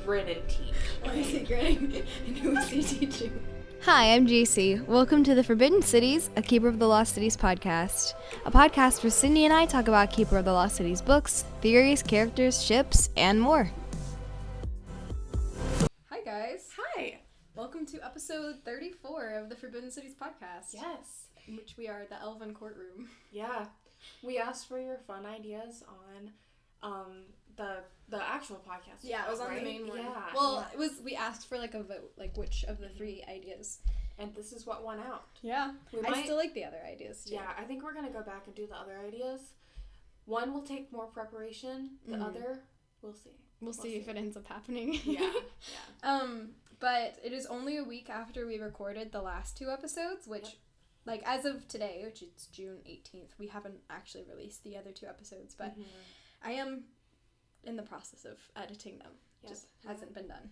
grin and teach. Why is he grinning? And who is he teaching? Hi, I'm Jaycie. Welcome to the Forbidden Cities, a Keeper of the Lost Cities podcast. A podcast where Sydney and I talk about Keeper of the Lost Cities books, theories, characters, ships, and more. Hi, guys. Hi. Welcome to episode 34 of the Forbidden Cities podcast. Yes. In which we are the Elvin Courtroom. Yeah. We asked for your fun ideas on the actual podcast. Yeah, it was on right? the main one. Yeah. Well, it was. We asked for like a vote, like which of the three ideas. And this is what won out. Yeah. I still like the other ideas too. Yeah, I think we're gonna go back and do the other ideas. One will take more preparation. The other, we'll see. We'll see if it ends up happening. Yeah. But it is only a week after we recorded the last two episodes, which, like, as of today, which is June 18th, we haven't actually released the other two episodes, but I am in the process of editing them. Yes. Just hasn't been done.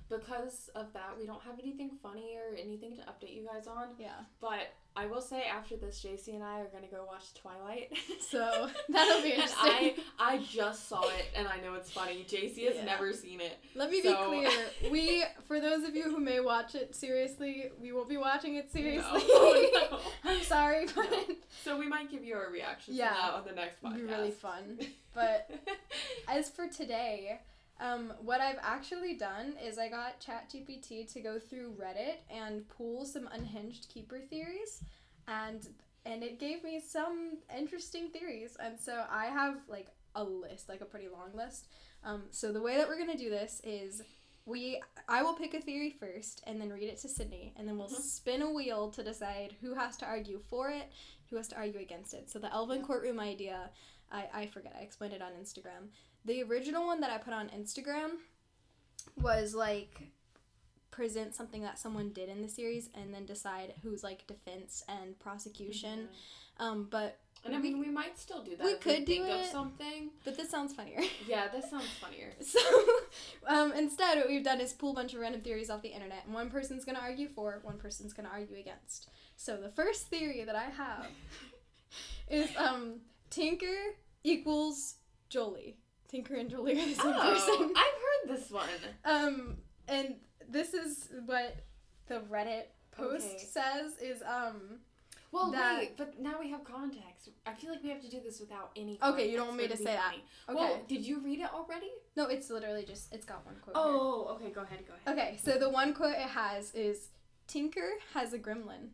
Because of that, we don't have anything funny or anything to update you guys on. Yeah. But I will say after this, Jaycie and I are going to go watch Twilight. So that'll be interesting. And I just saw it, and I know it's funny. Jaycie has never seen it. Let me be clear. For those of you who may watch it seriously, we won't be watching it seriously. No. I'm sorry, but... No. So we might give you a reaction to that on the next podcast. It'd be really fun. But as for today... what I've actually done is I got ChatGPT to go through Reddit and pull some unhinged keeper theories, and it gave me some interesting theories, and so I have like a list, like a pretty long list. So the way that we're gonna do this is I will pick a theory first and then read it to Sydney, and then we'll spin a wheel to decide who has to argue for it, who has to argue against it. So the Elvin Courtroom idea, I forget, I explained it on Instagram. The original one that I put on Instagram was, like, present something that someone did in the series and then decide who's, like, defense and prosecution. But... And I mean, we might still do that. We could do it. Of something. But this sounds funnier. Yeah, this sounds funnier. So, instead, what we've done is pull a bunch of random theories off the internet. And one person's going to argue for, one person's going to argue against. So, the first theory that I have is, Tinker equals Jolie. Tinker and Jolie are the same person. I've heard this one. And this is what the Reddit post says is, well, wait, but now we have context. I feel like we have to do this without any context. Okay, you don't want me to say that. Okay. Well, did you read it already? No, it's literally just, it's got one quote Oh, okay, go ahead. Okay, so the one quote it has is, Tinker has a gremlin.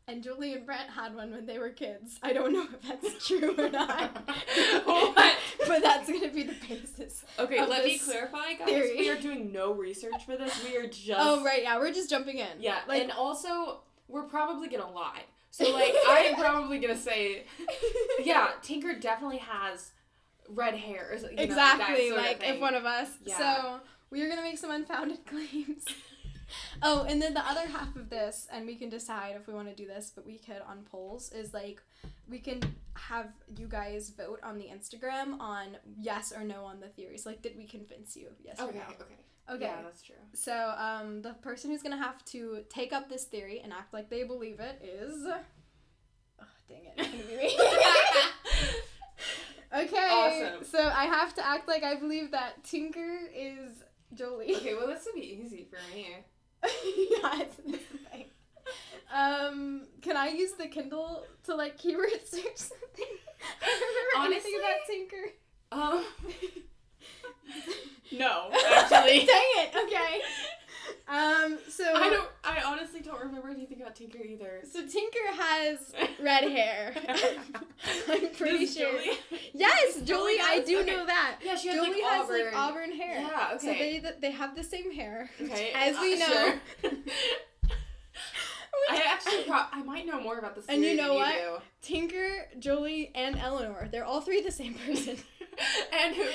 And Julie and Brent had one when they were kids. I don't know if that's true or not. What? But that's going to be the basis. Okay, let me clarify, guys. Theory. We are doing no research for this. We are just... Oh, right, yeah. We're just jumping in. Yeah, like, and also, we're probably going to lie. So, like, I'm probably going to say, yeah, Tinker definitely has red hair. Exactly, like if one of us. Yeah. So, we are going to make some unfounded claims. Oh, and then the other half of this, and we can decide if we want to do this, but we could on polls, is like, we can have you guys vote on the Instagram on yes or no on the theories. Like, did we convince you? Yes or no? Okay. Yeah, that's true. So, the person who's gonna have to take up this theory and act like they believe it is... Oh, dang it. It's gonna be me. Okay. Awesome. So, I have to act like I believe that Tinker is Jolie. Okay, well, this would be easy for me. Yeah, it's the thing. Can I use the Kindle to, like, keyword search something? I don't remember anything about Tinker. No, actually. Dang it, okay. So... I honestly don't remember anything about Tinker either. So Tinker has red hair. I'm pretty sure. Jolie? Yes, Jolie, I do know that. Yeah, she has, Jolie like, has, like, auburn hair. Yeah, okay. So they have the same hair. Okay. As we know. Sure. I might know more about this theory and you know than what? You do. Tinker, Jolie, and Eleanor. They're all three the same person. And who?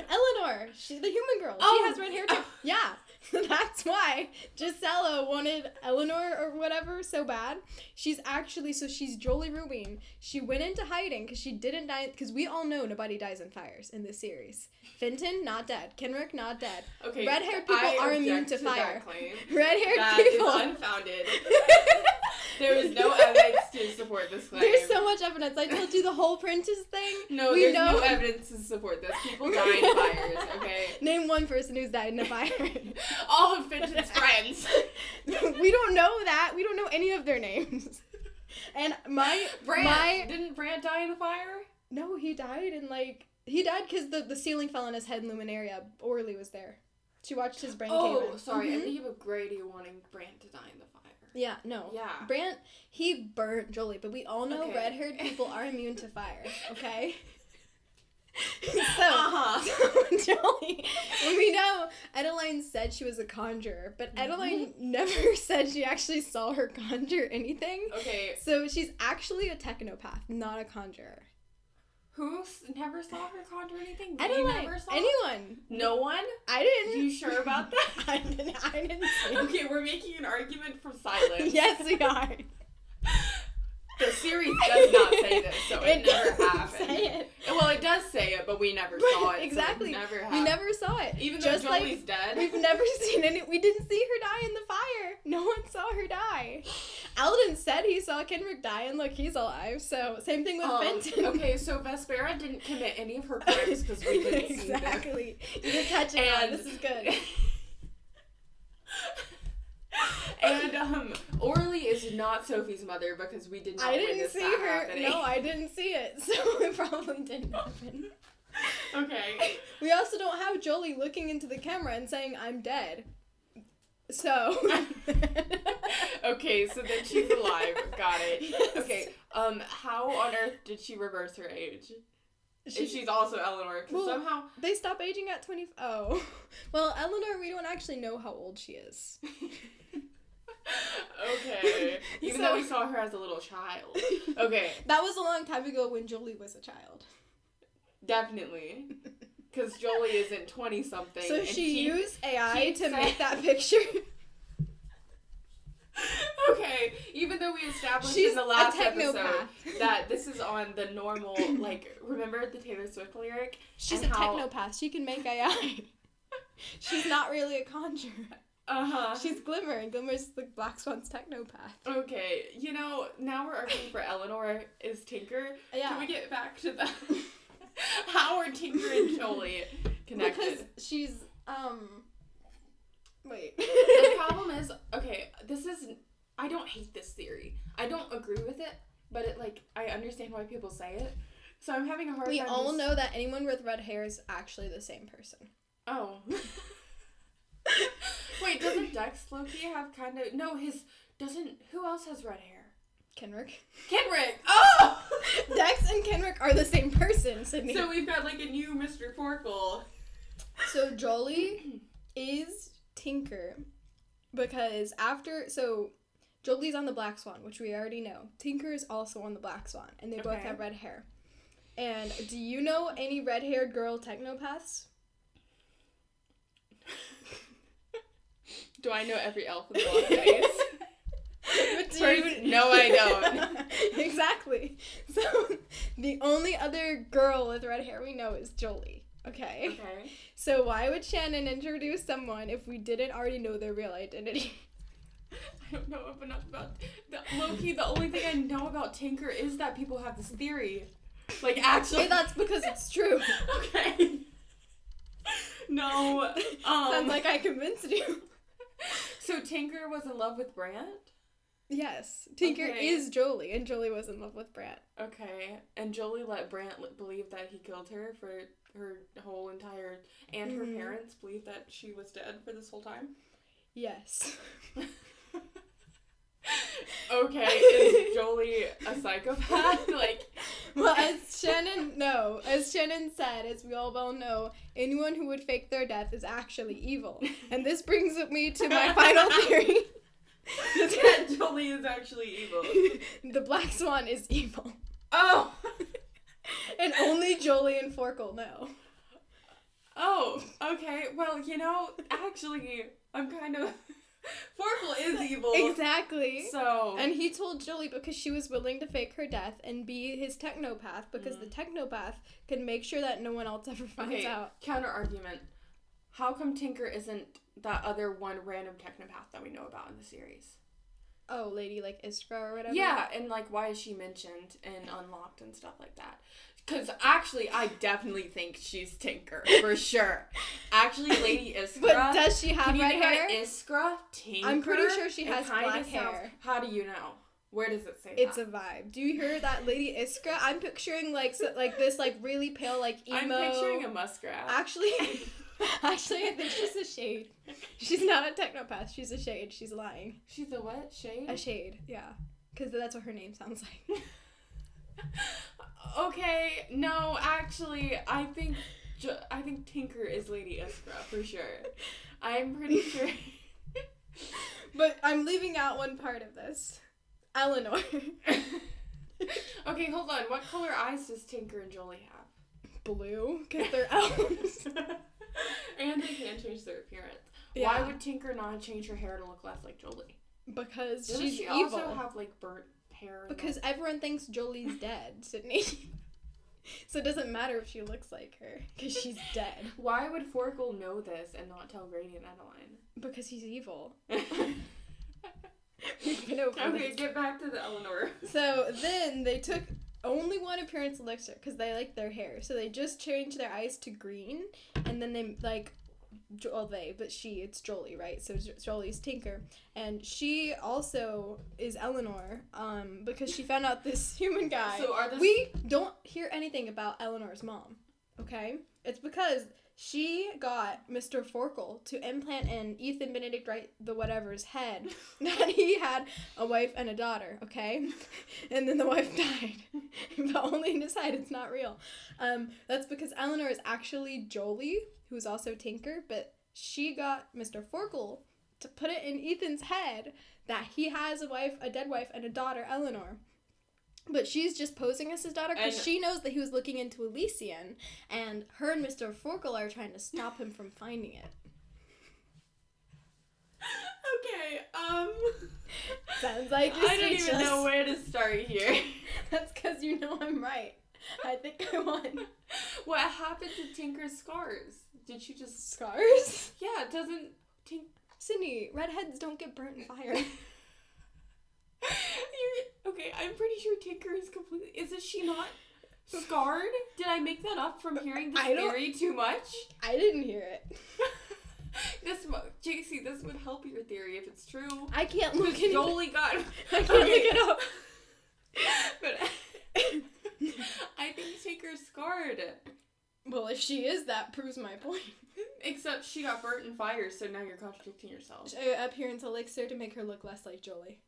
Eleanor. She's the human girl. Oh. She has red hair too. Yeah. That's why Gisela wanted Eleanor or whatever so bad. She's Jolie Rubin. She went into hiding because she didn't die, because we all know nobody dies in fires in this series. Fenton, not dead. Kenrick, not dead. Okay, red-haired people are immune to fire. Red-haired people. That is unfounded. There is no evidence to support this claim. There's so much evidence. I told you the whole Prentice thing. No, there's no evidence to support support this. People die in fires, okay? Name one person who's died in a fire. All of Finch's friends. We don't know that. We don't know any of their names. And Didn't Brant die in the fire? No, he died he died because the ceiling fell on his head in Luminaria. Orly was there. She watched his brain cave in. Oh, sorry. I'm thinking of Grady wanting Brant to die in the fire. Yeah, no. Yeah. Brant, he burnt Jolie, but we all know red-haired people are immune to fire, okay? So, Jolie, we know Adeline said she was a conjurer, but Adeline never said she actually saw her conjure anything. Okay. So she's actually a technopath, not a conjurer. Who never saw her conjure anything? Adeline. Never saw Anyone. No one? I didn't. You sure about that? I didn't see it. Okay, we're making an argument from silence. Yes, we are. The series does not say this, so it never happened. Say it. Well, it does say it, but we never saw it. Exactly. So it never we never saw it. Even though Just Jolie's dead. We've never seen any. We didn't see her die in the fire. No one saw her die. Alden said he saw Kenrick die, and look, he's alive. So same thing with Fenton. Okay, so Vespera didn't commit any of her crimes because we didn't see them. Exactly. You're catching on. This is good. And Orly is not Sophie's mother because we did not witness that happening. No, I didn't see it, so it probably didn't happen. Okay. We also don't have Jolie looking into the camera and saying, "I'm dead." So. Okay, so then she's alive. Got it. Yes. Okay. How on earth did she reverse her age? If she's also Eleanor, because somehow they stop aging at 20. Oh, well, Eleanor, we don't actually know how old she is. Okay. Even though we saw her as a little child. Okay. That was a long time ago when Jolie was a child. Definitely. Because Jolie isn't 20-something. So she used AI to make that picture? Okay. Even though we established in the last episode that this is on the normal, remember the Taylor Swift lyric? She's a technopath. She can make AI. She's not really a conjurer. Uh-huh. She's Glimmer, and Glimmer's the Black Swan's technopath. Okay, now we're arguing for Eleanor is Tinker. Yeah. Can we get back to the... How are Tinker and Jolie connected? Because she's, wait. The problem is, okay, I don't hate this theory. I don't agree with it, but I understand why people say it. So I'm having a hard time. We all know that anyone with red hair is actually the same person. Oh. Wait, doesn't Dex Loki have kind of... No, who else has red hair? Kenrick. Kenrick! Oh! Dex and Kenrick are the same person, Sydney. So we've got a new Mr. Forkle. So Jolie is Tinker because Jolie's on the Black Swan, which we already know. Tinker is also on the Black Swan, and they both have red hair. And do you know any red-haired girl technopaths? Do I know every elf in the Lost Cities? No, I don't. Exactly. So, the only other girl with red hair we know is Jolie. Okay? Okay. So, why would Shannon introduce someone if we didn't already know their real identity? I don't know enough about... Low-key, the only thing I know about Tinker is that people have this theory. Actually... Hey, that's because it's true. Okay. No. Sounds like I convinced you. So Tinker was in love with Brant? Yes. Tinker is Jolie, and Jolie was in love with Brant. Okay. And Jolie let Brant believe that he killed her for her whole entire... And her parents believe that she was dead for this whole time? Yes. Okay, is Jolie a psychopath? Well, as Shannon said, as we all well know, anyone who would fake their death is actually evil. And this brings me to my final theory. That Jolie is actually evil. The Black Swan is evil. Oh! And only Jolie and Forkle know. Oh, okay. Well, actually, I'm kind of... Forkle is evil. Exactly. So... And he told Jolie because she was willing to fake her death and be his technopath because the technopath can make sure that no one else ever finds out. Counter argument. How come Tinker isn't that other one random technopath that we know about in the series? Oh, lady Iskra or whatever? Yeah, and why is she mentioned and unlocked and stuff like that? Because actually, I definitely think she's Tinker, for sure. Actually, Lady Iskra. But does she have red hair? Iskra, Tinker. I'm pretty sure she has black hair. How do you know? Where does it say It's that? a vibe. Do you hear that, Lady Iskra? I'm picturing like this like really pale like emo. I'm picturing a muskrat. Actually, I think she's a shade. She's not a technopath. She's a shade. She's lying. She's a what? Shade? A shade. Yeah, because that's what her name sounds like. Okay, no, actually, I think Tinker is Lady Iskra for sure. I'm pretty sure. But I'm leaving out one part of this. Eleanor. Okay, hold on. What color eyes does Tinker and Jolie have? Blue, because they're elves. And they can't change their appearance. Yeah. Why would Tinker not change her hair to look less like Jolie? Because Doesn't she's she evil. also have like burnt hair? Because everyone thinks Jolie's dead, Sydney. So it doesn't matter if she looks like her, because she's dead. Why would Forkle know this and not tell Grady and Adeline? Because he's evil. We've been over Okay, this. get back to the Eleanor. So then they took only one appearance elixir because they like their hair. So they just changed their eyes to green, and then they like, it's Jolie, right? So Jolie's Tinker, and she also is Eleanor, because she found out this human guy. So We don't hear anything about Eleanor's mom, okay? It's because she got Mr. Forkle to implant in Ethan Benedict Wright the whatever's head that he had a wife and a daughter, okay? And then the wife died. But only in his head, it's not real. That's because Eleanor is actually Jolie, who's also Tinker, but she got Mr. Forkle to put it in Ethan's head that he has a wife, a dead wife, and a daughter, Eleanor. But she's just posing as his daughter because she knows that he was looking into Elysian, and her and Mr. Forkle are trying to stop him from finding it. Okay, Sounds like you're I don't even speechless. know where to start here. That's because you know I'm right. I think I won. What happened to Tinker's scars? Did she just... Scars? Yeah, doesn't... Sydney, redheads don't get burnt in fire. Okay, I'm pretty sure Tinker is completely... Isn't she not scarred? Did I make that up from hearing this theory too much? I didn't hear it. Jaycie, this would help your theory if it's true. I can't look it up. Jolie got... I can't look it up. But I think Tinker's scarred. Well, if she is, that proves my point. Except she got burnt in fire, so now you're contradicting yourself. Appearance elixir to make her look less like Jolie.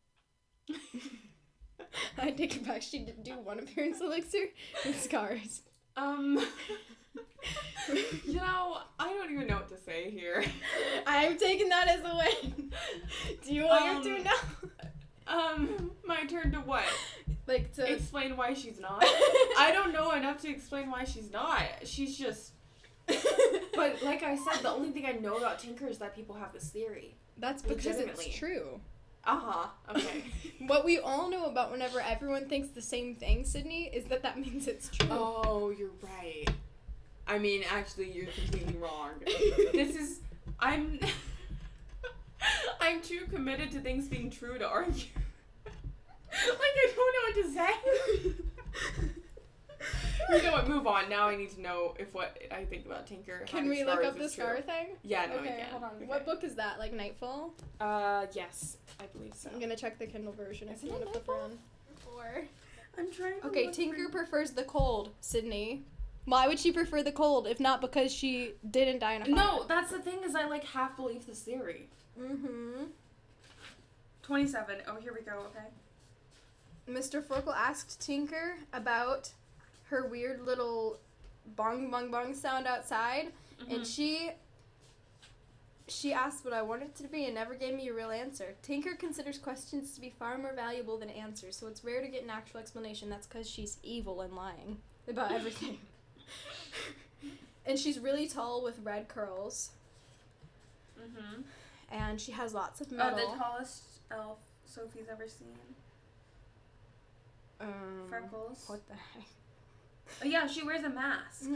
I take it back. She did do one appearance elixir and scars. You know, I don't even know what to say here. I'm taking that as a win. Do you want your turn now? My turn to what? Like to explain why she's not? I don't know enough to explain why she's not. She's just... But like I said, the only thing I know about Tinker is that people have this theory. That's because it's true. Uh-huh. Okay. What we all know about whenever everyone thinks the same thing, Sydney, is that means it's true. Oh, you're right. I mean, actually, you're completely wrong. I'm too committed to things being true to argue. Like, I don't know what to say. You know what? Move on. Now I need to know what I think about Tinker. Can we look up the scar thing? Yeah, no, okay, we can. Hold on. Okay. What book is that? Like Nightfall? Yes, I believe so. I'm gonna check the Kindle version if you want to flip around. Or I'm trying to okay, Tinker prefers the cold, Sydney. Why would she prefer the cold if not because she didn't die in a fire? No, that's the thing is I like half believe this theory. 27. Oh, here we go, okay. Mr. Forkle asked Tinker about her weird little bong bong bong sound outside, and she asked what I wanted it to be and never gave me a real answer. Tinker considers questions to be far more valuable than answers, so it's rare to get an actual explanation. That's because she's evil and lying about everything. And she's really tall with red curls. And she has lots of metal. The tallest elf Sophie's ever seen. Freckles. What the heck? Oh, yeah, she wears a mask.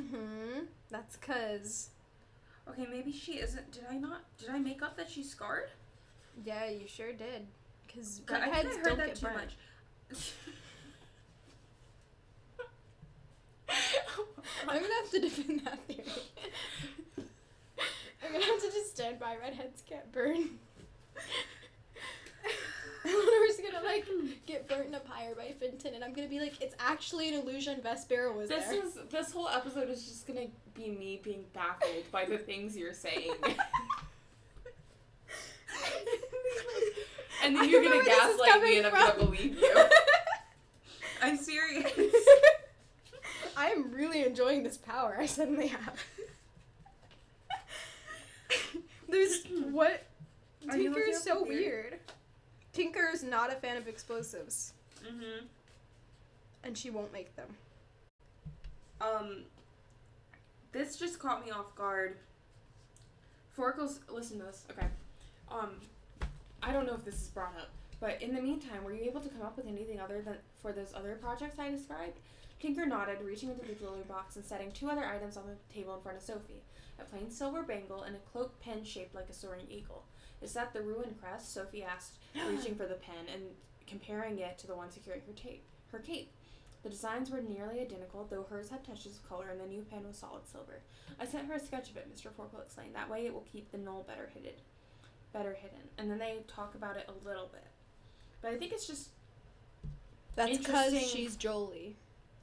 That's because... Okay, maybe she isn't... Did I make up that she's scarred? Yeah, you sure did. Because I redheads think I heard don't that get too burnt. much. I'm gonna have to defend that theory. I'm gonna have to just stand by redheads can't burn. We're just gonna, like, get burnt in a pyre by Finton, and I'm gonna be like, it's actually an illusion, Vespera was there. This whole episode is just gonna be me being baffled by the things you're saying. And then you're gonna gaslight me and I'm gonna believe you. I'm serious. I am really enjoying this power I suddenly have. What? Tinker is so weird. Tinker is not a fan of explosives. Mm-hmm. And she won't make them. This just caught me off guard. Forkles, listen to this. Okay. I don't know if this is brought up, but in the meantime, were you able to come up with anything other than for those other projects I described? Tinker nodded, reaching into the jewelry box and setting 2 other items on the table in front of Sophie. A plain silver bangle and a cloak pen shaped like a soaring eagle. Is that the ruined crest? Sophie asked, reaching for the pen and comparing it to the one securing her cape. The designs were nearly identical, though hers had touches of color and the new pen was solid silver. I sent her a sketch of it, Mr. Forkle explained. That way it will keep the knoll better hidden. And then they talk about it a little bit. But I think it's just That's because she's Jolie.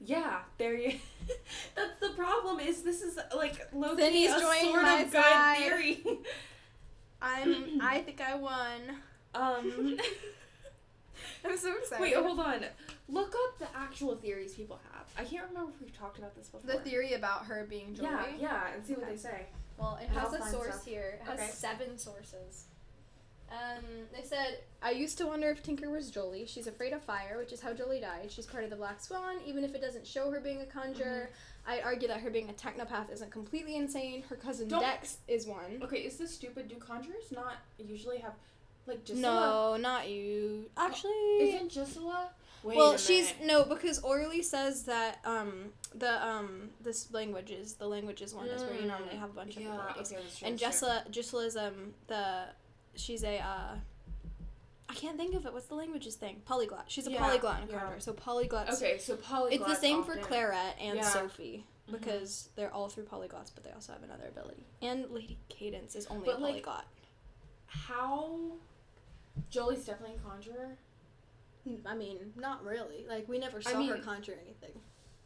Yeah, there you... That's the problem, is this is, like, low-key Sydney's a joined sort my of side. good theory. I think I won. I'm so excited. Wait, hold on. Look up the actual theories people have. I can't remember if we've talked about this before. The theory about her being Jolie? Yeah, and see what they say. Well, it And has I'll a find source stuff. here. It has Okay. 7 sources. They said, I used to wonder if Tinker was Jolie. She's afraid of fire, which is how Jolie died. She's part of the Black Swan, even if it doesn't show her being a conjurer. I'd argue that her being a technopath isn't completely insane. Her cousin Dex is one. Okay, is this stupid? Do conjurers not usually have, like, Gisela? No, not you. Actually... Isn't Gisela? Wait well, a she's... minute. No, because Orly says that, this languages, the languages one is where you normally have a bunch of abilities. Okay, that's true, And Gisela's, she's a, I can't think of it. What's the languages thing? Polyglot. She's a polyglot and a conjurer. So polyglots. Okay, so polyglots. It's the same often. for Claret and Sophie. Mhm. Because they're all 3 polyglots, but they also have another ability. And Lady Cadence is only But, a like, polyglot. How... Jolie's definitely a conjurer? I mean, not really. Like, we never saw her conjure anything.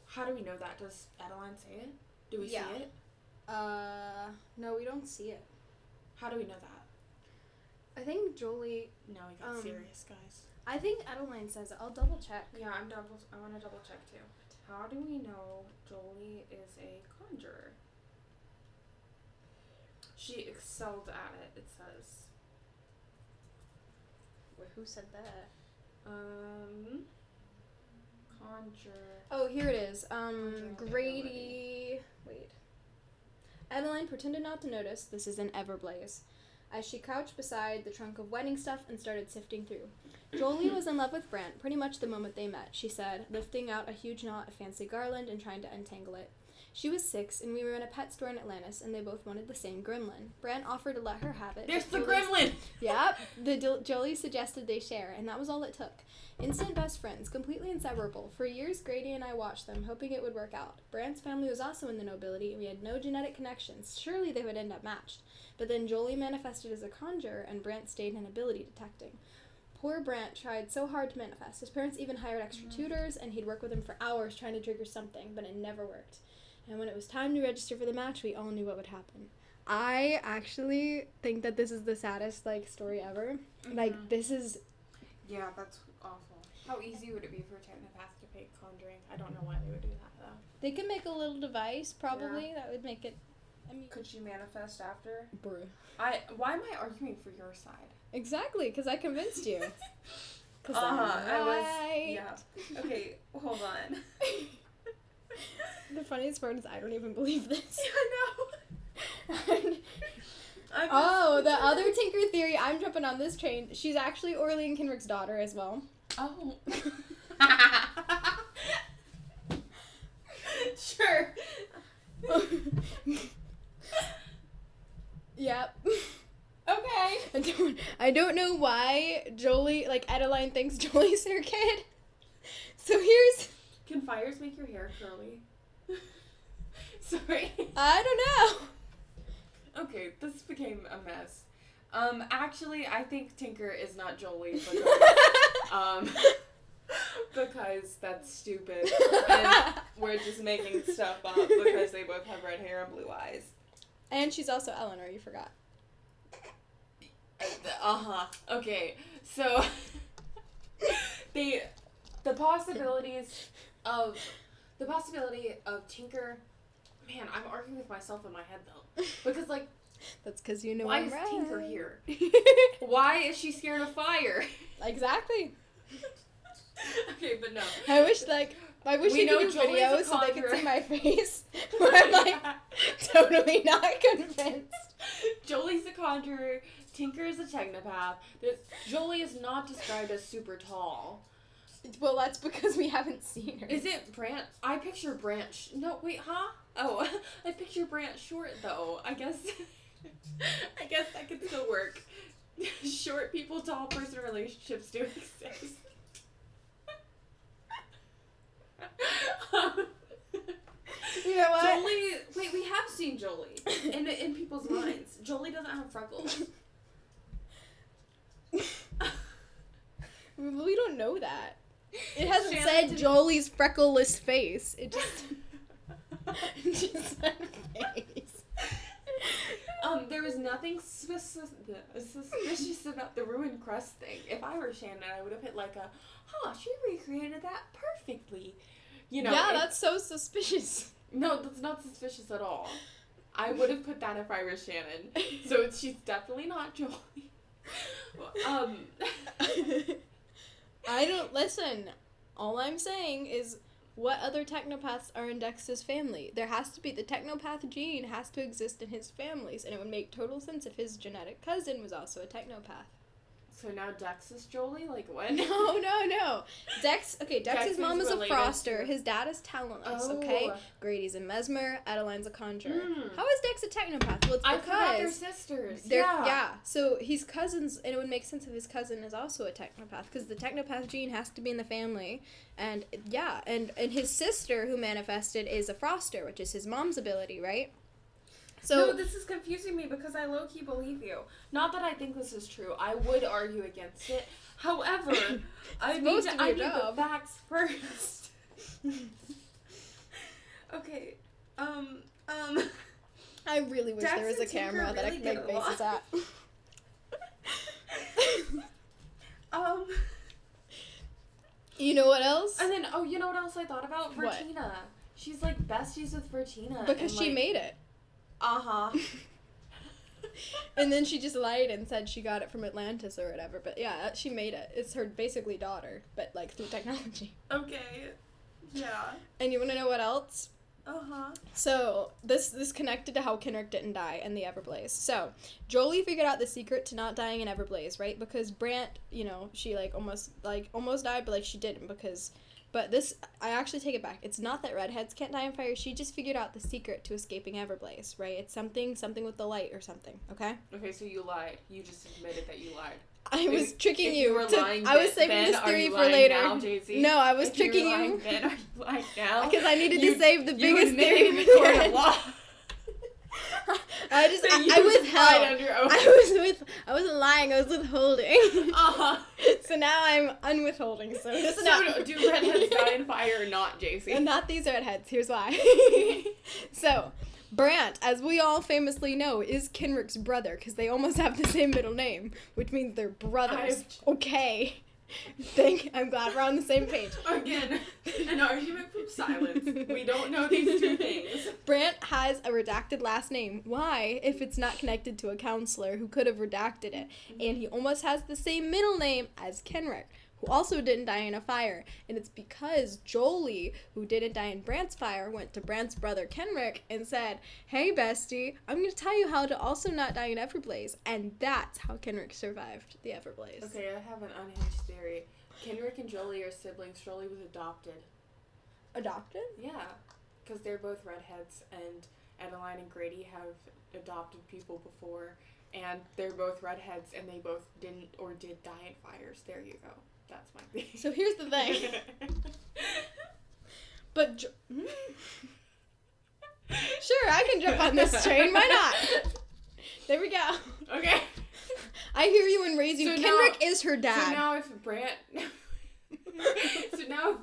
How do we know that? Does Adeline say it? Do we see it? No, we don't see it. How do we know that? I think Jolie... Now we got serious, guys. I think Adeline says it. I'll double check. Yeah, I want to double check, too. How do we know Jolie is a conjurer? She excelled at it, it says. Wait, who said that? Conjure. Oh, here it is. Conjuring Grady... Wait. Adeline pretended not to notice. This is an Everblaze. As she crouched beside the trunk of wedding stuff and started sifting through. Jolie was in love with Brant pretty much the moment they met, she said, lifting out a huge knot of fancy garland and trying to untangle it. She was 6, and we were in a pet store in Atlantis, and they both wanted the same gremlin. Brant offered to let her have it. There's the gremlin! Yep. Jolie suggested they share, and that was all it took. Instant best friends, completely inseparable. For years, Grady and I watched them, hoping it would work out. Brant's family was also in the nobility, and we had no genetic connections. Surely they would end up matched. But then Jolie manifested as a conjurer, and Brant stayed in ability detecting. Poor Brant tried so hard to manifest. His parents even hired extra tutors, and he'd work with him for hours trying to trigger something, but it never worked. And when it was time to register for the match, we all knew what would happen. I actually think that this is the saddest, story ever. This is... Yeah, that's awful. How easy would it be for a technopath to pick conjuring? I don't know why they would do that, though. They could make a little device, probably, that would make it... Could she manifest after? Bruh. Why am I arguing for your side? Exactly, because I convinced you. Yeah. Okay, hold on. The funniest part is I don't even believe this. I know. The other Tinker theory, I'm jumping on this train. She's actually Orly and Kenrick's daughter as well. Oh. Sure. Yep. Okay. I don't know why Jolie, Adeline thinks Jolie's her kid. So here's... Can fires make your hair curly? Sorry. I don't know. Okay, this became a mess. Actually, I think Tinker is not Jolie because that's stupid. And we're just making stuff up because they both have red hair and blue eyes. And she's also Eleanor, you forgot. Okay, so the possibility of Tinker. Man, I'm arguing with myself in my head though, because like, that's because you know why I'm is right. Tinker here? Why is she scared of fire? Exactly. Okay, but no. I wish we could do Jolie's videos a so they could conjurer. see my face where I'm like totally not convinced. Jolie's a conjurer. Tinker is a technopath. Jolie is not described as super tall. Well, that's because we haven't seen her. Is it Brant? I picture Brant. No, wait, huh? Oh, I picture Brant short though. I guess that could still work. Short people, tall person relationships do exist. You know what? Jolie. Wait, we have seen Jolie in people's minds. Jolie doesn't have freckles. We don't know that. It hasn't Shannon said didn't- Jolie's freckleless face. It just said face. There was nothing suspicious about the ruined crust thing. If I were Shannon, I would have hit like she recreated that perfectly. You know. Yeah, that's so suspicious. No, that's not suspicious at all. I would have put that if I were Shannon. So she's definitely not Jolie. I don't listen. All I'm saying is, what other technopaths are in Dex's family? There has to be, the technopath gene has to exist in his families, and it would make total sense if his genetic cousin was also a technopath. So now Dex is Jolie? Like what? No. Dex's mom is a related froster. to- His dad is talentless, Oh. okay? Grady's a mesmer, Adeline's a conjurer. Mm. How is Dex a technopath? Well, it's I forgot they're because sisters. yeah. So he's cousins, and it would make sense if his cousin is also a technopath, because the technopath gene has to be in the family. And yeah, and his sister who manifested is a froster, which is his mom's ability, right? So No, this is confusing me because I low-key believe you. Not that I think this is true. I would argue against it. However, I need the job. facts first. Okay. I really wish Dex there was a and Tinker camera that I really could make get faces at. You know what else? And then, you know what else I thought about? What? Vertina. She's like besties with Vertina. Because and, she like, made it. And then she just lied and said she got it from Atlantis or whatever. But yeah, she made it. It's her basically daughter, but like through technology. Okay. Yeah. And you want to know what else? Uh-huh. So this connected to how Kenrick didn't die in the Everblaze. So Jolie figured out the secret to not dying in Everblaze, right? Because Brant, she almost died, but like she didn't because. But this, I actually take it back. It's not that redheads can't die in fire. She just figured out the secret to escaping Everblaze, right? It's something with the light or something, okay? Okay, so you lied. You just admitted that you lied. I was tricking if you. you were lying I was saving then, this are theory you for lying later. now, Jaycie? No, I was If tricking you. Were you. lying then, are you lying now? Because I needed to save the biggest you theory in for the court the of law. I So you I withheld. lied under oath. I wasn't lying. I was withholding. So now I'm unwithholding. So this is not. Do redheads die in fire or not, Jaycie? And not these redheads. Here's why. So, Brant, as we all famously know, is Kenrick's brother because they almost have the same middle name, which means they're brothers. Okay. I'm glad we're on the same page. Again, an argument from silence. We don't know these two things. Brant has a redacted last name. Why, if it's not connected to a counselor who could have redacted it? And he almost has the same middle name as Kenrick, who also didn't die in a fire. And it's because Jolie, who didn't die in Brant's fire, went to Brant's brother Kenrick and said, "Hey, bestie, I'm going to tell you how to also not die in Everblaze." And that's how Kenrick survived the Everblaze. Okay, I have an unhinged theory. Kenrick and Jolie are siblings. Jolie was adopted. Adopted? Yeah, because they're both redheads, and Adeline and Grady have adopted people before, and they're both redheads, and they both didn't or did die in fires. There you go. That's my theory. So here's the thing. But Sure, I can jump on this train. Why not? There we go. Okay. I hear you and raise you. So Kendrick is her dad. So now if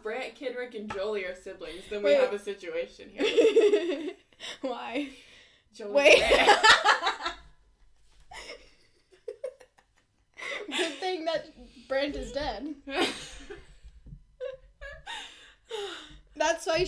Brant, Kendrick, and Jolie are siblings, then we have a situation here. Why? Jolie Wait. Brant. Good thing that Brent is dead. That's why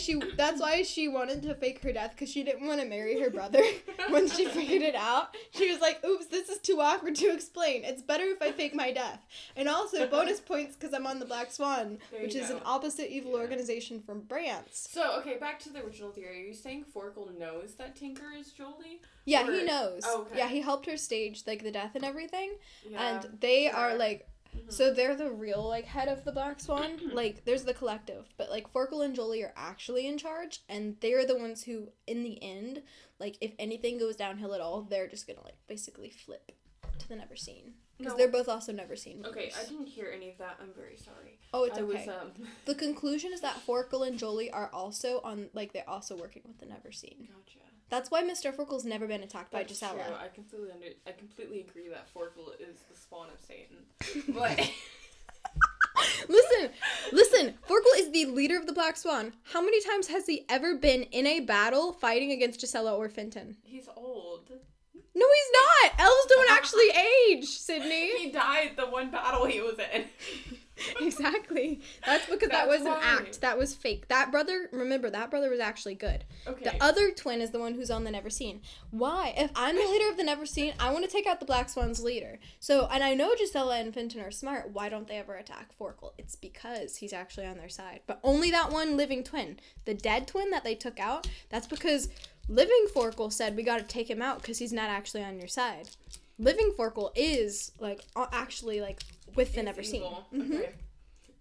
she wanted to fake her death, because she didn't want to marry her brother. Once she figured it out, she was like, oops, this is too awkward to explain. It's better if I fake my death. And also, bonus points because I'm on the Black Swan, which is an opposite evil organization from Brant's. So, okay, back to the original theory. Are you saying Forkle knows that Tinker is Jolie? Yeah, he knows. Oh, okay. Yeah, he helped her stage, like, the death and everything. Yeah, and they are, like... So they're the real, like, head of the Black Swan. Like, there's the collective. But, like, Forkle and Jolie are actually in charge. And they're the ones who, in the end, like, if anything goes downhill at all, they're just gonna, like, basically flip to the Never Seen. Because they're both also Never Seen members. Okay, I didn't hear any of that. I'm very sorry. Oh, it's okay. The conclusion is that Forkle and Jolie are also on, like, they're also working with the Never Seen. Gotcha. That's why Mr. Forkle's never been attacked by Gisela. True. I completely agree that Forkle is the spawn of Satan. But... Listen, Forkle is the leader of the Black Swan. How many times has he ever been in a battle fighting against Gisela or Fenton? He's old. No, he's not! Elves don't actually age, Sydney. He died the one battle he was in. Exactly. That's because that was an act. That was fake. That brother was actually good. Okay. The other twin is the one who's on the Never Seen. Why? If I'm the leader of the Never Seen, I want to take out the Black Swan's leader. So, and I know Gisela and Fenton are smart. Why don't they ever attack Forkle? It's because he's actually on their side. But only that one living twin. The dead twin that they took out, that's because living Forkle said we got to take him out because he's not actually on your side. Living Forkle is, like, actually, like, with the Never Seen. Mm-hmm.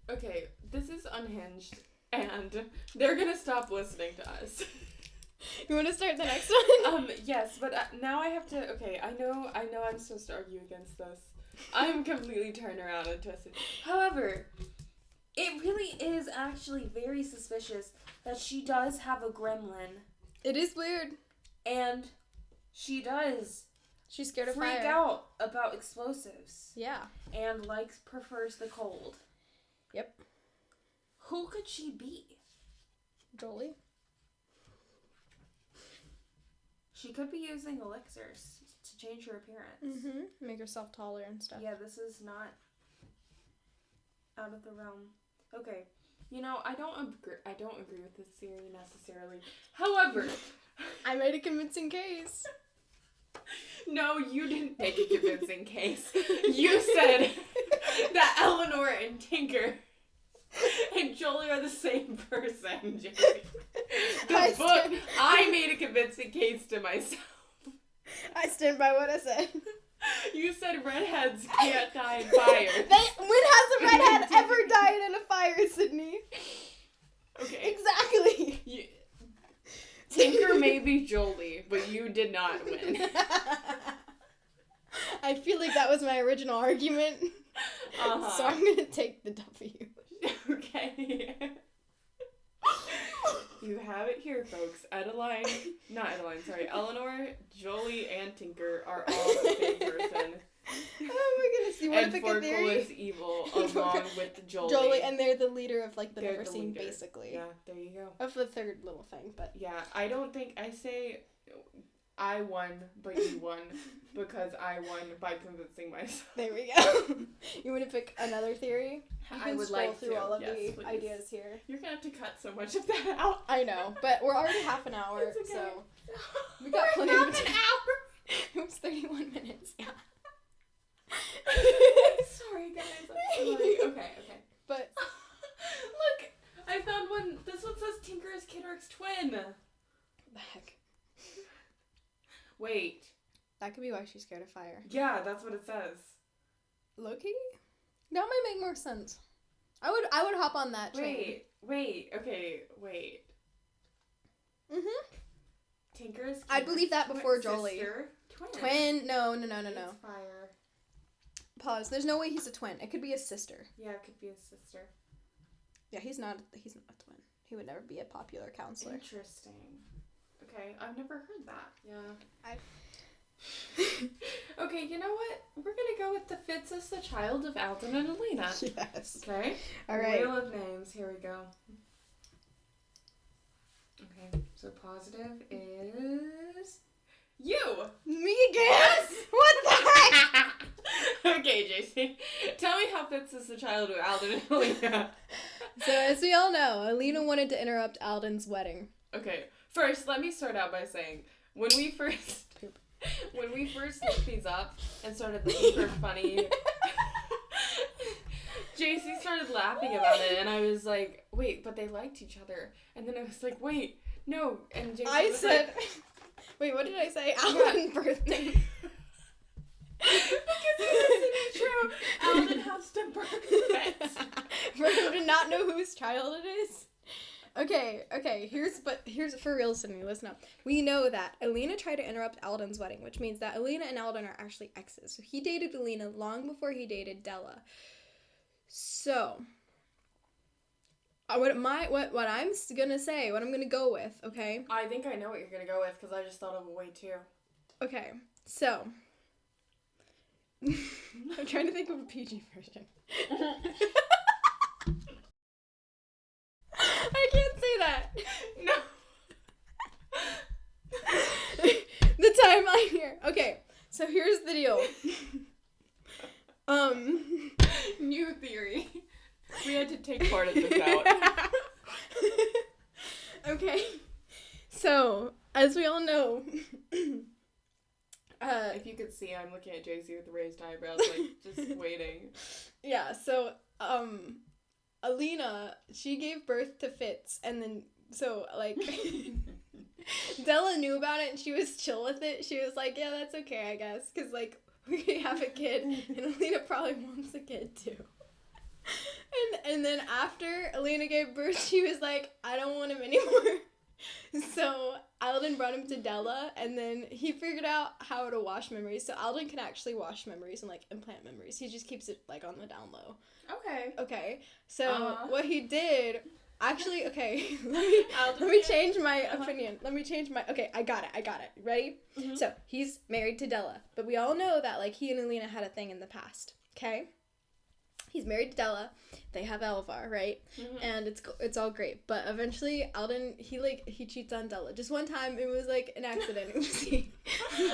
Okay, this is unhinged, and they're gonna stop listening to us. You want to start the next one? Yes, but now I have to, okay, I know I'm supposed to argue against this. I'm completely turned around and twisted. However, it really is actually very suspicious that she does have a gremlin. It is weird. And she does. She's scared of freak fire. out about explosives. Yeah. And prefers the cold. Yep. Who could she be? Jolie. She could be using elixirs to change her appearance. Mm-hmm. Make herself taller and stuff. Yeah, this is not out of the realm. Okay. You know, I don't agree with this theory necessarily. However, I made a convincing case. No, you didn't make a convincing case. You said that Eleanor and Tinker and Jolie are the same person, Jaycie. I made a convincing case to myself. I stand by what I said. You said redheads can't die in fire. When has a redhead ever died in a fire, Sydney? Okay. Exactly. Tinker may be Jolie, but you did not win. I feel like that was my original argument. So I'm going to take the W. Okay. You have it here, folks. Eleanor, Jolie, and Tinker are all the same person. Oh my goodness, you want to pick a theory? And Forkle is evil along with Jolie. Jolie, and they're the leader of, like, the Never Seen, basically. Yeah, there you go. Of the third little thing, but... Yeah, I say I won, but you won, because I won by convincing myself. There we go. You want to pick another theory? I would like through all of the ideas here. You're going to have to cut so much of that out. I know, but we're already half an hour, okay. So... We got plenty of time. It was 31 minutes. Yeah. Sorry, guys. I'm sorry. Okay. But look, I found one. This one says Tinker is Kendrick's twin. What the heck? Wait. That could be why she's scared of fire. Yeah, that's what it says. Loki? That might make more sense. I would hop on that train. Wait. Okay, wait. Mhm. Tinker's. I'd believe that before Jolie. Sister? Twin? No. It's fire. Pause. There's no way he's a twin. It could be a sister. Yeah, it could be a sister. Yeah, he's not a twin. He would never be a popular counselor. Interesting. Okay, I've never heard that. Yeah. I Okay, you know what? We're gonna go with the Fitz as the child of Alden and Alina. Yes. Okay? All right. Wheel of names. Here we go. Okay, so positive is... You! Me again? What the heck? Okay, Jaycie. Tell me how Fitz is the child of Alden and Alina. So, as we all know, Alina wanted to interrupt Alden's wedding. Okay, first, let me start out by saying, when we first looked these up and started looking for funny... Jaycie started laughing about it, and I was like, wait, but they liked each other. And then I was like, wait, no. And Jaycie was said... like... Wait, what did I say? Alden's birthday. Because it isn't true. Alden has to birth Fitz. For him to not know whose child it is. Okay, here's for real, Sydney, listen up. We know that Alina tried to interrupt Alden's wedding, which means that Alina and Alden are actually exes. So he dated Alina long before he dated Della. So, what I'm gonna say, what I'm gonna go with, okay? I think I know what you're gonna go with, because I just thought of a way too. Okay, so, I'm trying to think of a PG version. I can't say that. No. The timeline here. Okay, so here's the deal. New theory. We had to take part of this out. Okay, so as we all know, if you could see, I'm looking at Jaycie with raised eyebrows, like just waiting. Yeah. So Alina, she gave birth to Fitz, and then so like Della knew about it and she was chill with it. She was like, yeah, that's okay, I guess, because like we have a kid, and Alina probably wants a kid too. And then after Alina gave birth, she was like, I don't want him anymore. So Alden brought him to Della, and then he figured out how to wash memories. So Alden can actually wash memories and like implant memories. He just keeps it like on the down low. Okay. So what he did, actually, okay, let me change my opinion. Okay, I got it. Ready? Mm-hmm. So he's married to Della, but we all know that like he and Alina had a thing in the past. Okay. He's married to Della. They have Elva, right? Mm-hmm. And it's all great. But eventually, Alden, he cheats on Della. Just one time, it was like an accident.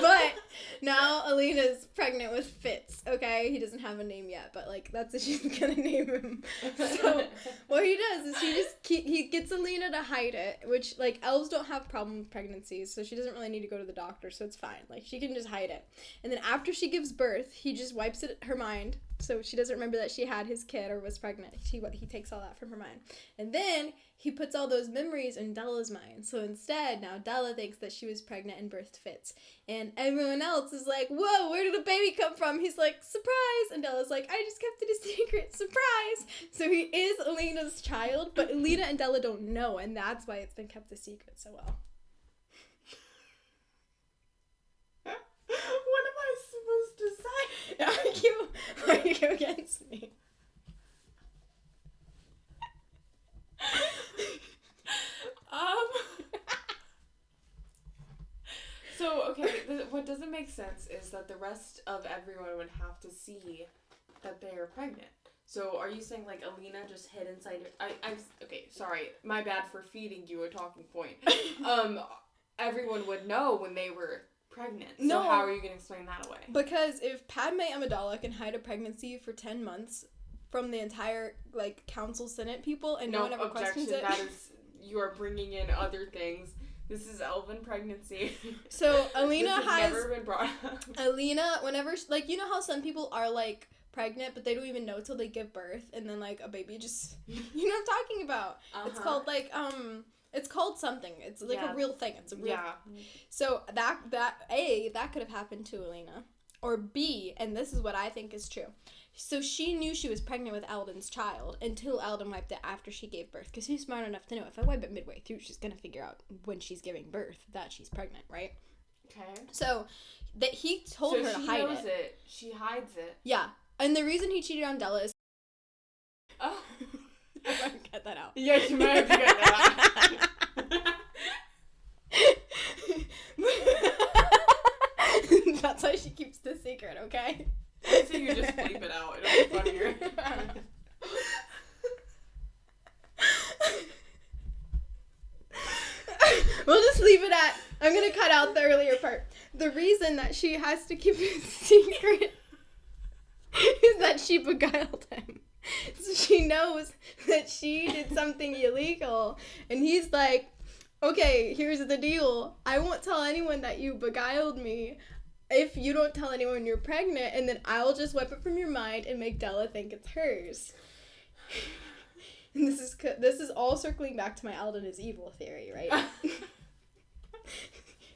But now Alina's pregnant with Fitz, okay? He doesn't have a name yet, but like that's what she's gonna name him. So what he does is he gets Alina to hide it, which like elves don't have problem with pregnancies, so she doesn't really need to go to the doctor, so it's fine. Like she can just hide it. And then after she gives birth, he just wipes her mind. So she doesn't remember that she had his kid or was pregnant. He takes all that from her mind. And then he puts all those memories in Della's mind. So instead, now Della thinks that she was pregnant and birthed Fitz. And everyone else is like, whoa, where did the baby come from? He's like, surprise! And Della's like, I just kept it a secret. Surprise! So he is Alina's child, but Alina and Della don't know, and that's why it's been kept a secret so well. What am I supposed to say? Argue against me. So, okay, what doesn't make sense is that the rest of everyone would have to see that they are pregnant. So, are you saying, like, Alina just hid inside her... Okay, sorry, my bad for feeding you a talking point. Everyone would know when they were pregnant. So no. How are you going to explain that away? Because if Padme Amidala can hide a pregnancy for 10 months from the entire, like, council, senate people, and no one ever questions it... That is... You are bringing in other things. This is Elvin pregnancy. So, Alina this has never been brought up. Alina, whenever... Like, you know how some people are, like, pregnant, but they don't even know till they give birth, and then, like, a baby just... You know what I'm talking about? Uh-huh. It's called, like, It's called something. It's like a real thing. It's a real... Yeah. So, that could have happened to Alina. Or B, and this is what I think is true. So she knew she was pregnant with Alden's child until Alden wiped it after she gave birth. Because he's smart enough to know if I wipe it midway through, she's going to figure out when she's giving birth that she's pregnant, right? Okay. So that he told her to hide it. So she knows it. She hides it. Yeah. And the reason he cheated on Della is... Oh. I might cut that out. Yes, you might have to cut that out. That's why she keeps the secret, okay? So you just bleep it out. It'll be funnier. We'll just leave it at, I'm going to cut out the earlier part. The reason that she has to keep it secret is that she beguiled him. So she knows that she did something illegal. And he's like, okay, here's the deal. I won't tell anyone that you beguiled me if you don't tell anyone you're pregnant, and then I'll just wipe it from your mind and make Della think it's hers. And this is all circling back to my Alden is evil theory, right?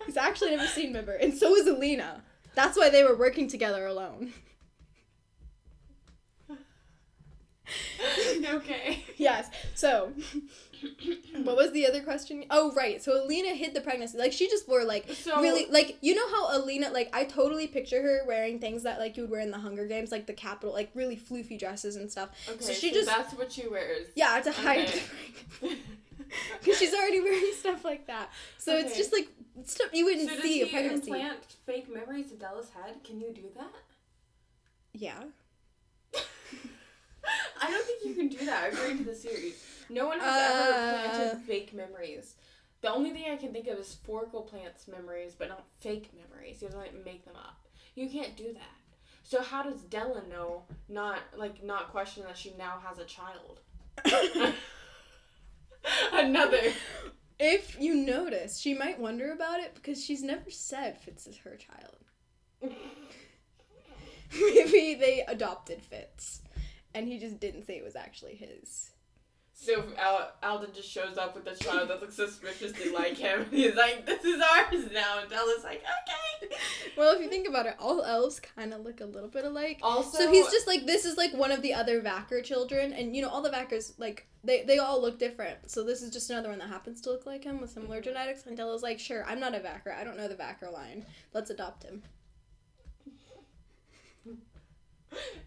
He's actually never seen Member, and so is Alina. That's why they were working together alone. Okay. Yes. So, what was the other question? Oh, right. So Alina hid the pregnancy. Like, she just wore, like, really, like, you know how Alina, like, I totally picture her wearing things that, like, you would wear in the Hunger Games, like the Capitol, like, really floofy dresses and stuff. Okay, so she just... that's what she wears. Yeah, to hide the pregnancy. Because she's already wearing stuff like that. So it's just, like, stuff you wouldn't see a pregnancy. So does he implant fake memories to Della's head? Can you do that? Yeah. I don't think you can do that according to the series. No one has ever planted fake memories. The only thing I can think of is Forkle plants memories, but not fake memories. He doesn't make them up. You can't do that. So how does Della know not question that she now has a child? Another. If you notice, she might wonder about it because she's never said Fitz is her child. Maybe they adopted Fitz. And he just didn't say it was actually his. So Alden just shows up with a child that looks suspiciously like him. And he's like, this is ours now. And Della's like, okay. Well, if you think about it, all elves kind of look a little bit alike. Also, so he's just like, this is like one of the other Vacker children. And, you know, all the Vackers, like, they all look different. So this is just another one that happens to look like him with similar genetics. And Della's like, sure, I'm not a Vacker. I don't know the Vacker line. Let's adopt him.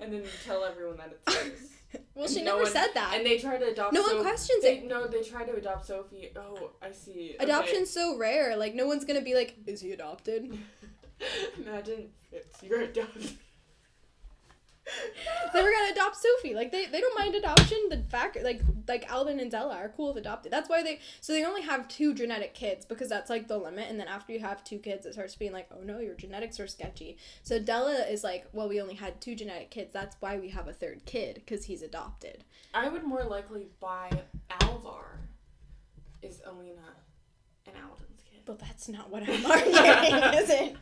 And then you tell everyone that it's hers. Well, she never said that. And they try to adopt No one questions it. No, they try to adopt Sophie. Oh, I see. Adoption's so rare. Like, no one's gonna be like, is he adopted? Imagine Fitz, you're adopted. They were gonna adopt Sophie. Like, they don't mind adoption. The fact, like Alvin and Della are cool with adopted. That's why they only have 2 genetic kids because that's like the limit. And then after you have 2 kids, it starts being like, oh no, your genetics are sketchy. So Della is like, well, we only had 2 genetic kids. That's why we have a 3rd kid because he's adopted. I would more likely buy Alvar is Alina and Alden's kid. But that's not what I'm arguing, is it?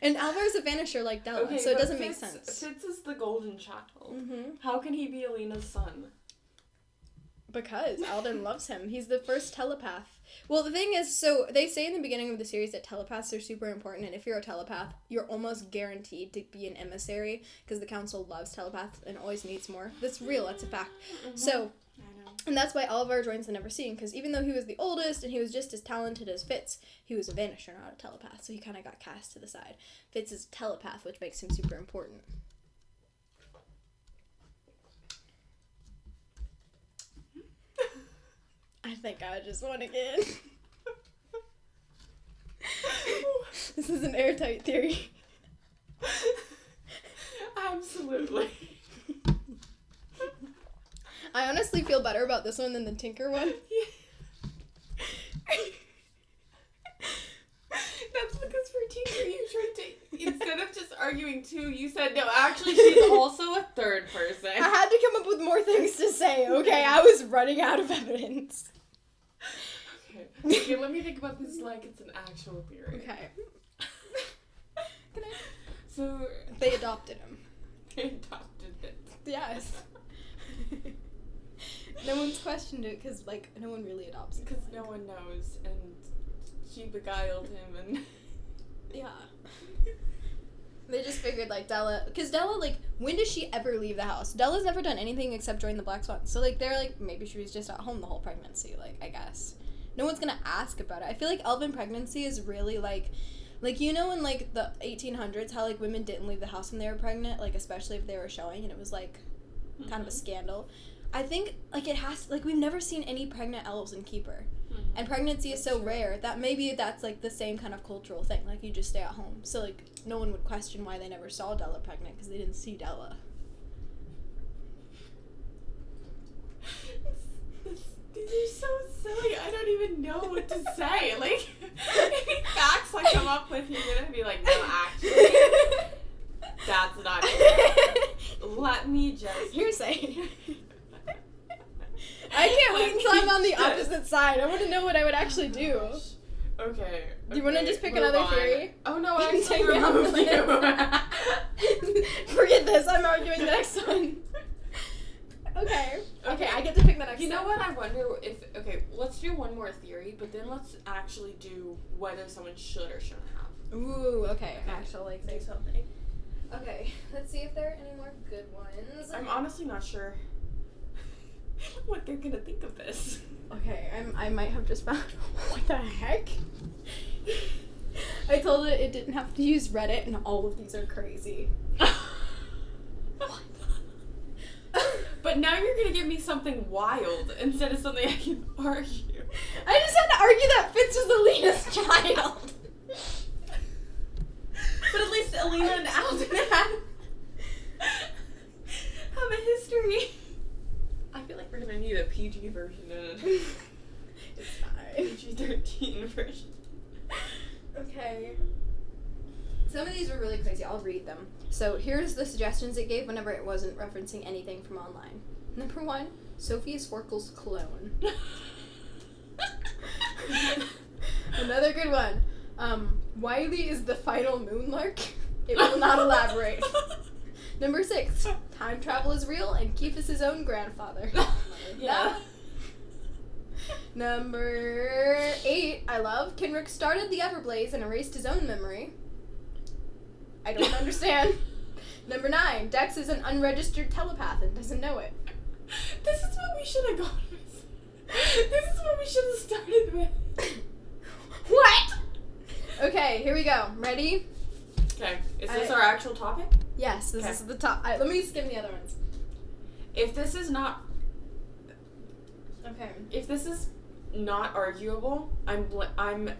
And Alvar's a vanisher like Della, okay, so it doesn't make sense. Fitz is the golden child. Mm-hmm. How can he be Alina's son? Because Alden loves him. He's the first telepath. Well, the thing is, so they say in the beginning of the series that telepaths are super important, and if you're a telepath, you're almost guaranteed to be an emissary, because the council loves telepaths and always needs more. That's real, that's a fact. Mm-hmm. So, I know. and that's why Alvar joins the Never Seen, because even though he was the oldest and he was just as talented as Fitz, he was a vanisher, not a telepath, so he kind of got cast to the side. Fitz is a telepath, which makes him super important. I think I just won again. This is an airtight theory. Absolutely. I honestly feel better about this one than the Tinker one. That's because for Tinker you tried to, instead of just arguing 2, you said, no, actually she's also a 3rd person. I had to come up with more things to say, okay? I was running out of evidence. Okay, let me think about this like it's an actual theory. Okay. So... They adopted him. They adopted it. Yes. No one's questioned it because, like, no one really adopts him. Because no one knows, and she beguiled him, and... Yeah. They just figured, like, Della... Because Della, like, when does she ever leave the house? Della's never done anything except join the Black Swan. So, like, they're like, maybe she was just at home the whole pregnancy, like, I guess. No one's gonna ask about it. I feel like Elvin pregnancy is really, like, you know in, like, the 1800s, how, like, women didn't leave the house when they were pregnant, like, especially if they were showing, and it was, like, kind of a scandal. I think, like, it has... Like, we've never seen any pregnant elves in Keeper. Mm-hmm. And pregnancy is so rare that maybe that's, like, the same kind of cultural thing. Like, you just stay at home. So, like, no one would question why they never saw Della pregnant because they didn't see Della. These are so silly. I don't even know what to say. Like, any facts I come up with, you're gonna be like, no, actually, that's not true. Let me just. Hearsay. I can't wait until I'm on the opposite side. I want to know what I would actually do. Okay. Do you want to just pick move another on. theory? Oh no, I actually Take me off removed the you. Forget this. I'm arguing the next one. Okay, I get to pick the next one. You know what? I wonder if. Okay, let's do one more theory, but then let's actually do whether someone should or shouldn't have. Ooh, okay. Actually, like, Do something. Okay, let's see if there are any more good ones. I'm honestly not sure what they're gonna think of this. Okay, I might have just found. What the heck? I told it didn't have to use Reddit, and all of these are crazy. What? But now you're gonna give me something wild instead of something I can argue. I just had to argue that Fitz was Alina's child. But at least Alina and Alden have a history. I feel like we're gonna need a PG version and a It's fine. PG-13 version. Okay. Some of these were really crazy. I'll read them. So here's the suggestions it gave whenever it wasn't referencing anything from online. Number 1, Sophie is Forkel's clone. Another good one. Wiley is the final moonlark. It will not elaborate. Number 6, time travel is real and Keith is his own grandfather. Yeah. Number 8, I love. Kenrick started the Everblaze and erased his own memory. I don't understand. Number 9, Dex is an unregistered telepath and doesn't know it. This is what we should have gone with. This is what we should have started with. What? Okay, here we go. Ready? Okay, is this our actual topic? Yes, this is the top. Let me skim the other ones. If this is not Okay. If this is not arguable, I'm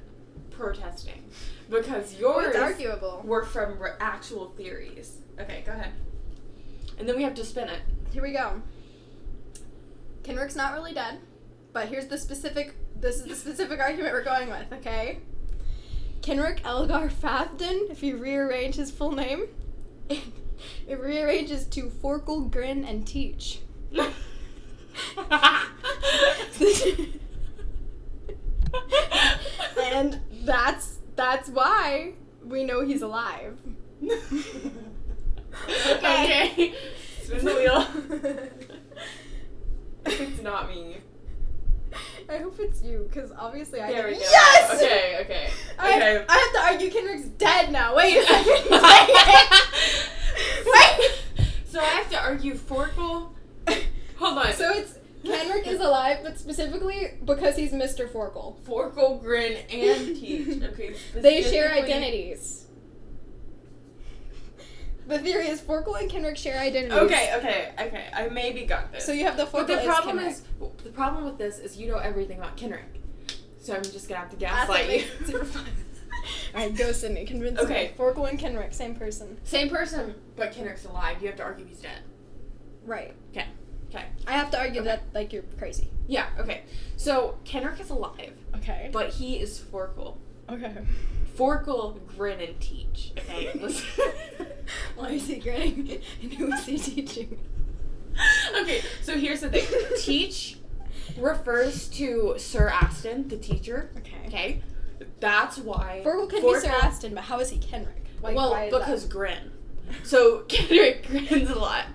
protesting because yours It's arguable. were from actual theories. Okay, go ahead. And then we have to spin it. Here we go. Kenrick's not really dead, but here's the specific. This is the specific argument we're going with. Okay. Kenrick Elgar Fafden. If you rearrange his full name, it rearranges to Forkel, Grin, and Teach. And that's why we know he's alive. Okay. Spin the wheel. It's not me. I hope it's you, because obviously I There we go. Yes! Okay. I have to argue Kenrick's dead now. Wait a second. Wait. So I have to argue Forkel. Hold on. So it's Kenrick is alive, but specifically because he's Mr. Forkel. Forkel, Grin, and Teach. Okay. They share identities. The theory is Forkel and Kenrick share identities. Okay. I maybe got this. So you have the Forkel But the problem Kenrick. the problem with this is you know everything about Kenrick. So I'm just gonna have to That's gaslight what you. makes it super fun. Alright, go Sydney. Convince Okay. me. Forkel and Kenrick, same person. Same person, but Kenrick's alive. You have to argue he's dead. Right. Okay. I have to argue that, like, you're crazy. Yeah, okay. So Kenrick is alive, Okay. but he is Forkel. Okay. Forkel, Grin, and Teach. Okay, listen. Why is he grinning? And who is he teaching? Okay, so here's the thing. Teach refers to Sir Aston, the teacher. Okay? That's why... Forkel can be Sir Aston, but how is he Kenrick? Like, well, why is because that? Grin. So Kenrick grins a lot.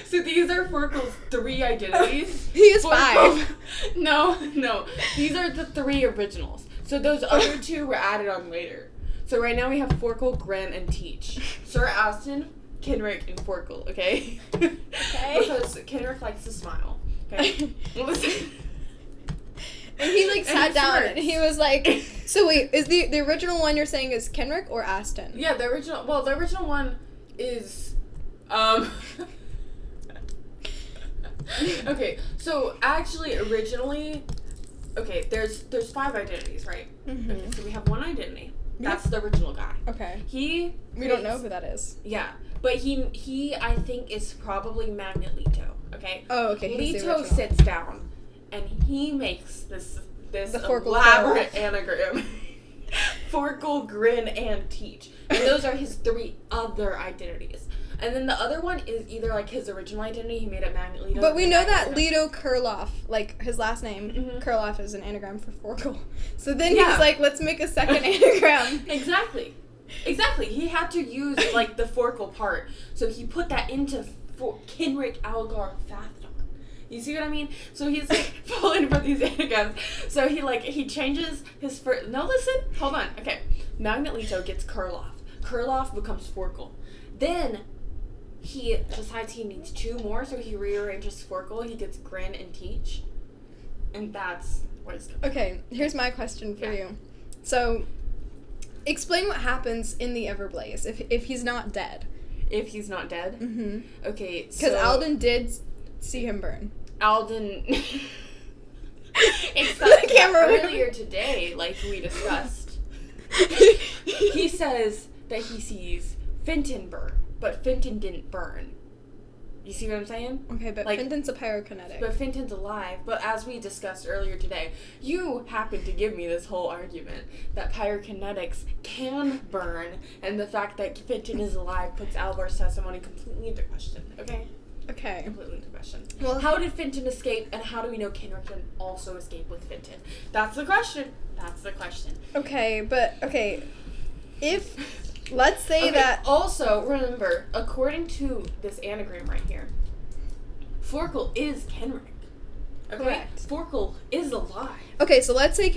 So these are Forkel's 3 identities. He is 5. No. These are the 3 originals. So those other 2 were added on later. So right now we have Forkel, Grin, and Teach. Sir Aston, Kenrick, and Forkel, okay? Okay. Because Kenrick likes to smile. Okay? Listen. And he, like, sat down and he was like, so wait, is the original one you're saying is Kenrick or Aston? Yeah, the original one is Okay, so actually, originally, okay, there's 5 identities, right? Mm-hmm. Okay, so we have one identity. That's the original guy. Okay. We don't know who that is. Yeah, but he I think is probably Magnetito. Okay. Oh, okay. Leto sits down, and he makes this elaborate anagram. Forkle, Grin, and Teach. And those are his 3 other identities. And then the other one is either like his original identity, he made it Magnetito. But we know that Leto Kurloff, like his last name, Mm-hmm. Kurloff is an anagram for Forkle. So then he was like, let's make a second anagram. Exactly. He had to use like the Forkle part. So he put that into Kenrick Algar Fathdon. You see what I mean? So he's like falling for these anagrams. So he changes his first. No, listen. Hold on. Okay. Magnetito gets Kurloff. Kurloff becomes Forkle. Then he decides he needs 2 more, so he rearranges Forkle. He gets Grin and Teach. And that's what it's going. Okay, here's my question for you. So, explain what happens in the Everblaze if he's not dead. If he's not dead? Mm-hmm. Okay, so... Because Alden did see him burn. Alden... It's that camera earlier today, like we discussed. He says that he sees Fenton burn, but Fenton didn't burn. You see what I'm saying? Okay, but like, Fenton's a pyrokinetic. But Fenton's alive. But as we discussed earlier today, you happened to give me this whole argument that pyrokinetics can burn, and the fact that Fenton is alive puts Alvar's testimony completely into question. Okay? Okay. Completely into question. Well, how did Fenton escape, and how do we know Kenrick can also escape with Fenton? That's the question. Okay, but, if... Let's say that... Also, remember, according to this anagram right here, Forkle is Kenrick. Okay? Correct. Forkle is alive. Okay, so let's say,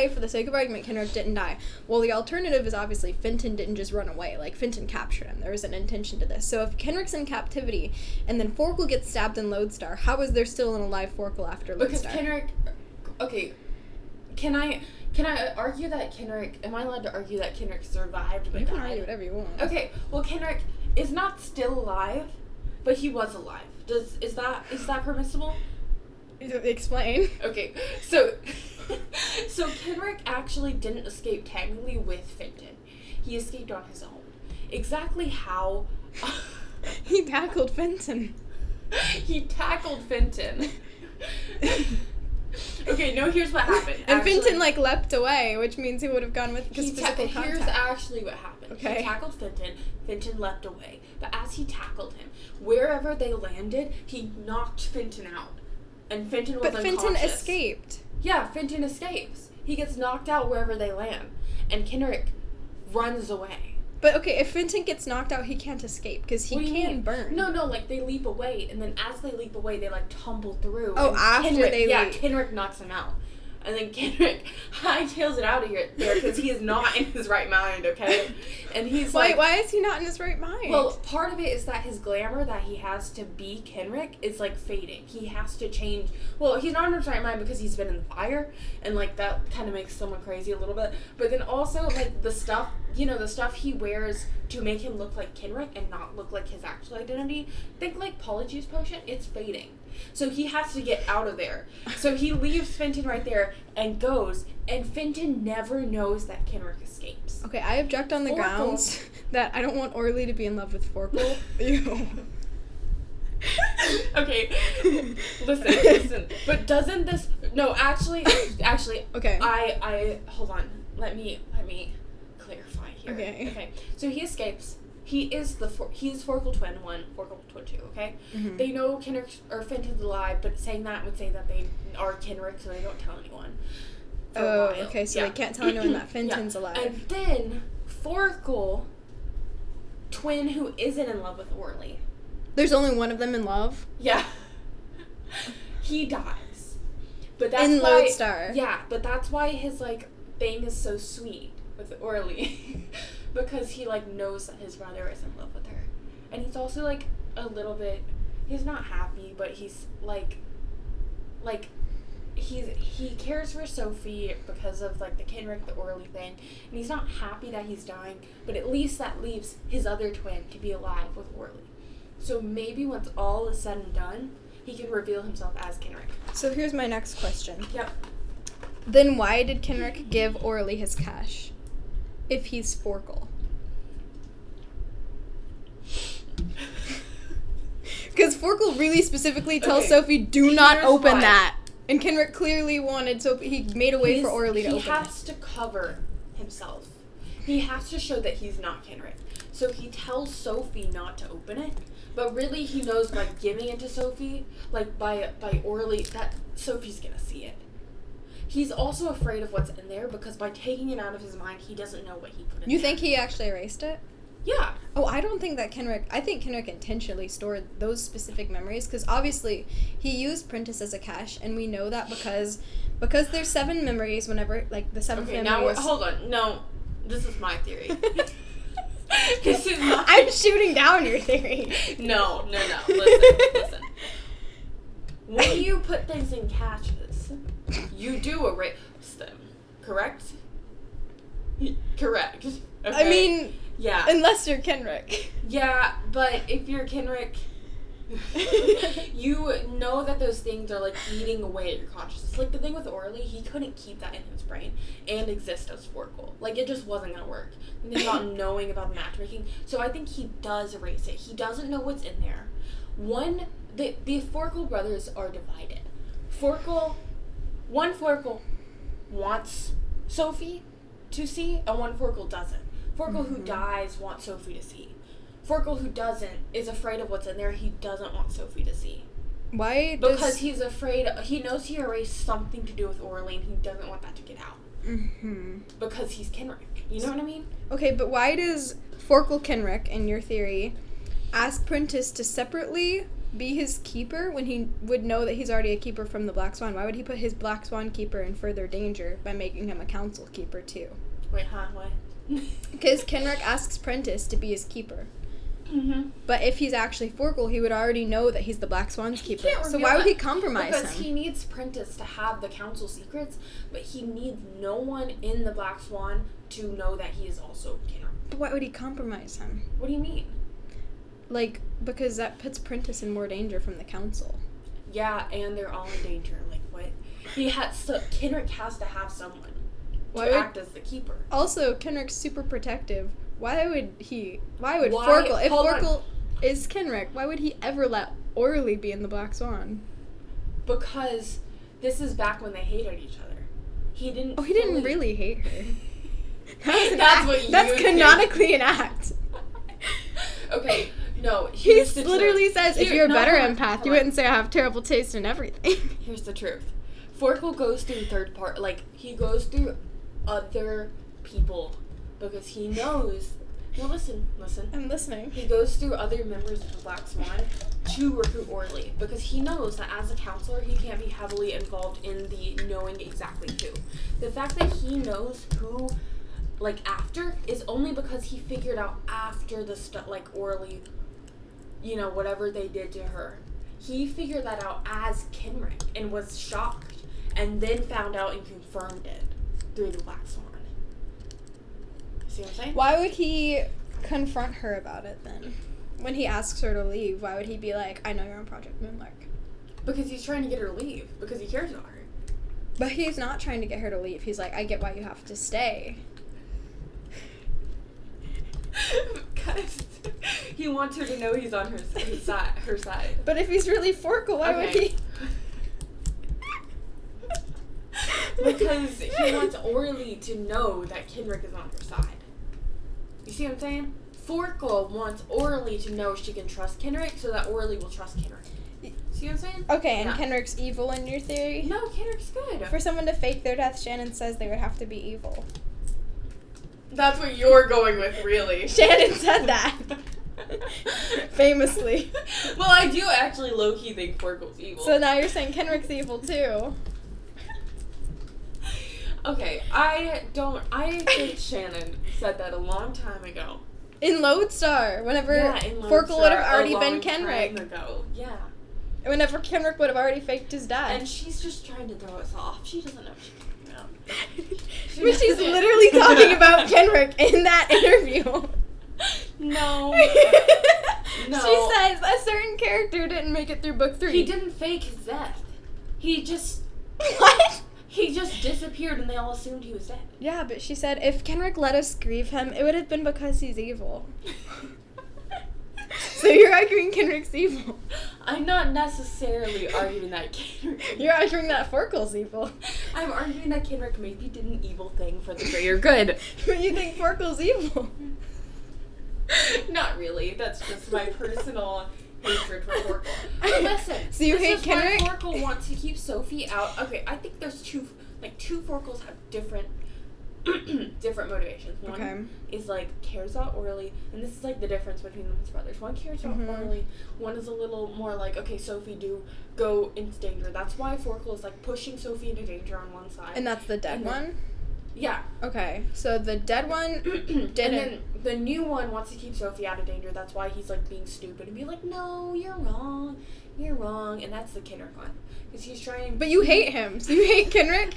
for the sake of argument, Kenrick didn't die. Well, the alternative is obviously Fenton didn't just run away. Like, Fenton captured him. There was an intention to this. So if Kenrick's in captivity, and then Forkle gets stabbed in Lodestar, how is there still an alive Forkle after Lodestar? Because Kenrick... Okay, Can I argue that Kenrick... Am I allowed to argue that Kenrick survived but You can died? argue whatever you want. Okay, well, Kenrick is not still alive, but he was alive. Is that permissible? Explain. Okay, so Kenrick actually didn't escape technically with Fenton. He escaped on his own. Exactly how... He tackled Fenton. He tackled Fenton. Okay, no, here's what happened. And Fenton, leapt away, which means he would have gone with his physical contact. Here's actually what happened. Okay. He tackled Fenton. Fenton leapt away. But as he tackled him, wherever they landed, he knocked Fenton out. And Fenton was unconscious. But Fenton escaped. Yeah, Fenton escapes. He gets knocked out wherever they land. And Kenrick runs away. But, okay, if Fenton gets knocked out, he can't escape, because he can burn. No, they leap away, and then as they leap away, they, tumble through. Oh, after they leap. Yeah, Kenrick knocks him out. And then Kenrick hightails it out of there, because he is not in his right mind, okay? And he's why is he not in his right mind? Well, part of it is that his glamour that he has to be Kenrick is, fading. He has to change. Well, he's not in his right mind because he's been in the fire, and, that kind of makes someone crazy a little bit. But then also, the stuff... the stuff he wears to make him look like Kenrick and not look like his actual identity. Think Polyjuice Potion, it's fading. So he has to get out of there. So he leaves Fenton right there and goes, and Fenton never knows that Kenrick escapes. Okay, I object on the grounds that I don't want Orly to be in love with Forkle. Ew. Okay, listen. But doesn't this... No, actually, okay. I hold on. Let me clarify here. Okay. So he escapes. He is Forkle Twin 1, Forkle Twin 2, okay? Mm-hmm. They know Kenrick or Fenton's alive, but saying that would say that they are Kenrick, so they don't tell anyone. Oh, okay, so they can't tell anyone that Fenton's alive. And then Forkle Twin, who isn't in love with Orly. There's only one of them in love? Yeah. He dies. But that's in why, Lodestar. Yeah, but that's why his, thing is so sweet with Orly. Because he, knows that his brother is in love with her. And he's also, a little bit... He's not happy, but he's, he cares for Sophie because of, the Kenrick, the Orly thing. And he's not happy that he's dying, but at least that leaves his other twin to be alive with Orly. So maybe once all is said and done, he can reveal himself as Kenrick. So here's my next question. Yep. Then why did Kenrick give Orly his cash if he's Forkle? Because Forkle really specifically tells Sophie, do not open that. And Kenrick clearly wanted Sophie, he made a way for Orly to open it. He has to cover himself. He has to show that he's not Kenrick. So he tells Sophie not to open it, but really he knows by giving it to Sophie, like by Orly, that Sophie's gonna see it. He's also afraid of what's in there because by taking it out of his mind, he doesn't know what he put in You there. think he actually erased it? Yeah. Oh, I don't think that I think Kenrick intentionally stored those specific memories because obviously he used Prentice as a cache, and we know that because there's 7 memories whenever, like, the 7th memory now, is... hold on. No, this is my theory. This is not... I'm shooting down your theory. No. Listen. When you put things in caches, you do erase them, correct? Correct. Okay. I mean... Yeah. Unless you're Kenrick. Yeah, but if you're Kenrick, you know that those things are, like, eating away at your consciousness. Like, the thing with Orly, he couldn't keep that in his brain and exist as Forkle. Like, it just wasn't going to work. And then not knowing about the matchmaking. So I think he does erase it. He doesn't know what's in there. The Forkle brothers are divided. One Forkle wants Sophie to see, and one Forkle doesn't. Forkle who dies wants Sophie to see. Forkle who doesn't is afraid of what's in there. He doesn't want Sophie to see. Why? Because he's afraid. He knows he erased something to do with Orly, and he doesn't want that to get out. Mm-hmm. Because he's Kenrick. You know what I mean? Okay, but why does Forkle Kenrick, in your theory, ask Prentice to separately be his keeper when he would know that he's already a keeper from the Black Swan? Why would he put his Black Swan keeper in further danger by making him a council keeper too? Wait, huh? What? Because Kenrick asks Prentice to be his keeper. Mm-hmm. But if he's actually Forkle, he would already know that he's the Black Swan's keeper. So why would he compromise because him? he needs Prentice to have the council secrets, but he needs no one in the Black Swan to know that he is also Kenrick. But why would he compromise him? What do you mean? Like, because that puts Prentice in more danger from the council. Yeah, and they're all in danger. Like, what? Kenrick has to have someone to act as the keeper. Also, Kenrick's super protective. Why would Forkle, if Forkle is Kenrick, why would he ever let Orly be in the Black Swan? Because this is back when they hated each other. He didn't really hate her. That's canonically an act. Okay, no. He literally says, if you're a better empath, you wouldn't say I have terrible taste in everything. Here's the truth. Forkle goes through he goes through other people because he knows. No, listen. I'm listening. He goes through other members of the Black Swan to recruit Orly because he knows that as a counselor, he can't be heavily involved in the knowing exactly who. The fact that he knows who, like, after is only because he figured out after the stuff, like, Orly, you know, whatever they did to her. He figured that out as Kenrick and was shocked and then found out and confirmed it through the Black Swan. See what I'm saying? Why would he confront her about it then? When he asks her to leave, why would he be like, I know you're on Project Moonlark? Because he's trying to get her to leave. Because he cares about her. But he's not trying to get her to leave. He's like, I get why you have to stay. Because he wants her to know he's on her side. But if he's really Forkle, why would he? Because he wants Orly to know that Kenrick is on her side. You see what I'm saying? Forkle wants Orly to know she can trust Kenrick so that Orly will trust Kenrick. See what I'm saying? Okay, and Kenrick's evil in your theory? No, Kenrick's good. For someone to fake their death, Shannon says they would have to be evil. That's what you're going with, really. Shannon said that. Famously. Well, I do actually low-key think Forkle's evil. So now you're saying Kenrick's evil too. Okay, I think Shannon said that a long time ago. In Lodestar, whenever in Forkle would have already been Kenrick. Ago. Yeah. Whenever Kenrick would have already faked his death. And she's just trying to throw us off. She doesn't know what she's talking about. But she's literally talking about Kenrick in that interview. No. No. She says a certain character didn't make it through book 3. He didn't fake his death. He just... What? He just disappeared and they all assumed he was dead. Yeah, but she said if Kenrick let us grieve him, it would have been because he's evil. So you're arguing Kenrick's evil. I'm not necessarily arguing that Kenrick... You're arguing that Forkel's evil. I'm arguing that Kenrick maybe did an evil thing for the greater good. But you think Forkel's evil. Not really. That's just my personal hatred for Forkel. Listen. So you hate Kenrick? Why Forkel wants to keep Sophie out. Okay, I think there's two Forkels have different motivations. One is like cares about Orly, and this is like the difference between them as brothers. One cares about Orly. One is a little more like, okay, Sophie, do go into danger. That's why Forkel is like pushing Sophie into danger on one side. And that's the dead one? Yeah. Okay, so the dead one didn't. And then the new one wants to keep Sophie out of danger. That's why he's like being stupid and be like, no, you're wrong. And that's the Kenrick one. Because he's trying... But you hate him, so you hate Kenrick?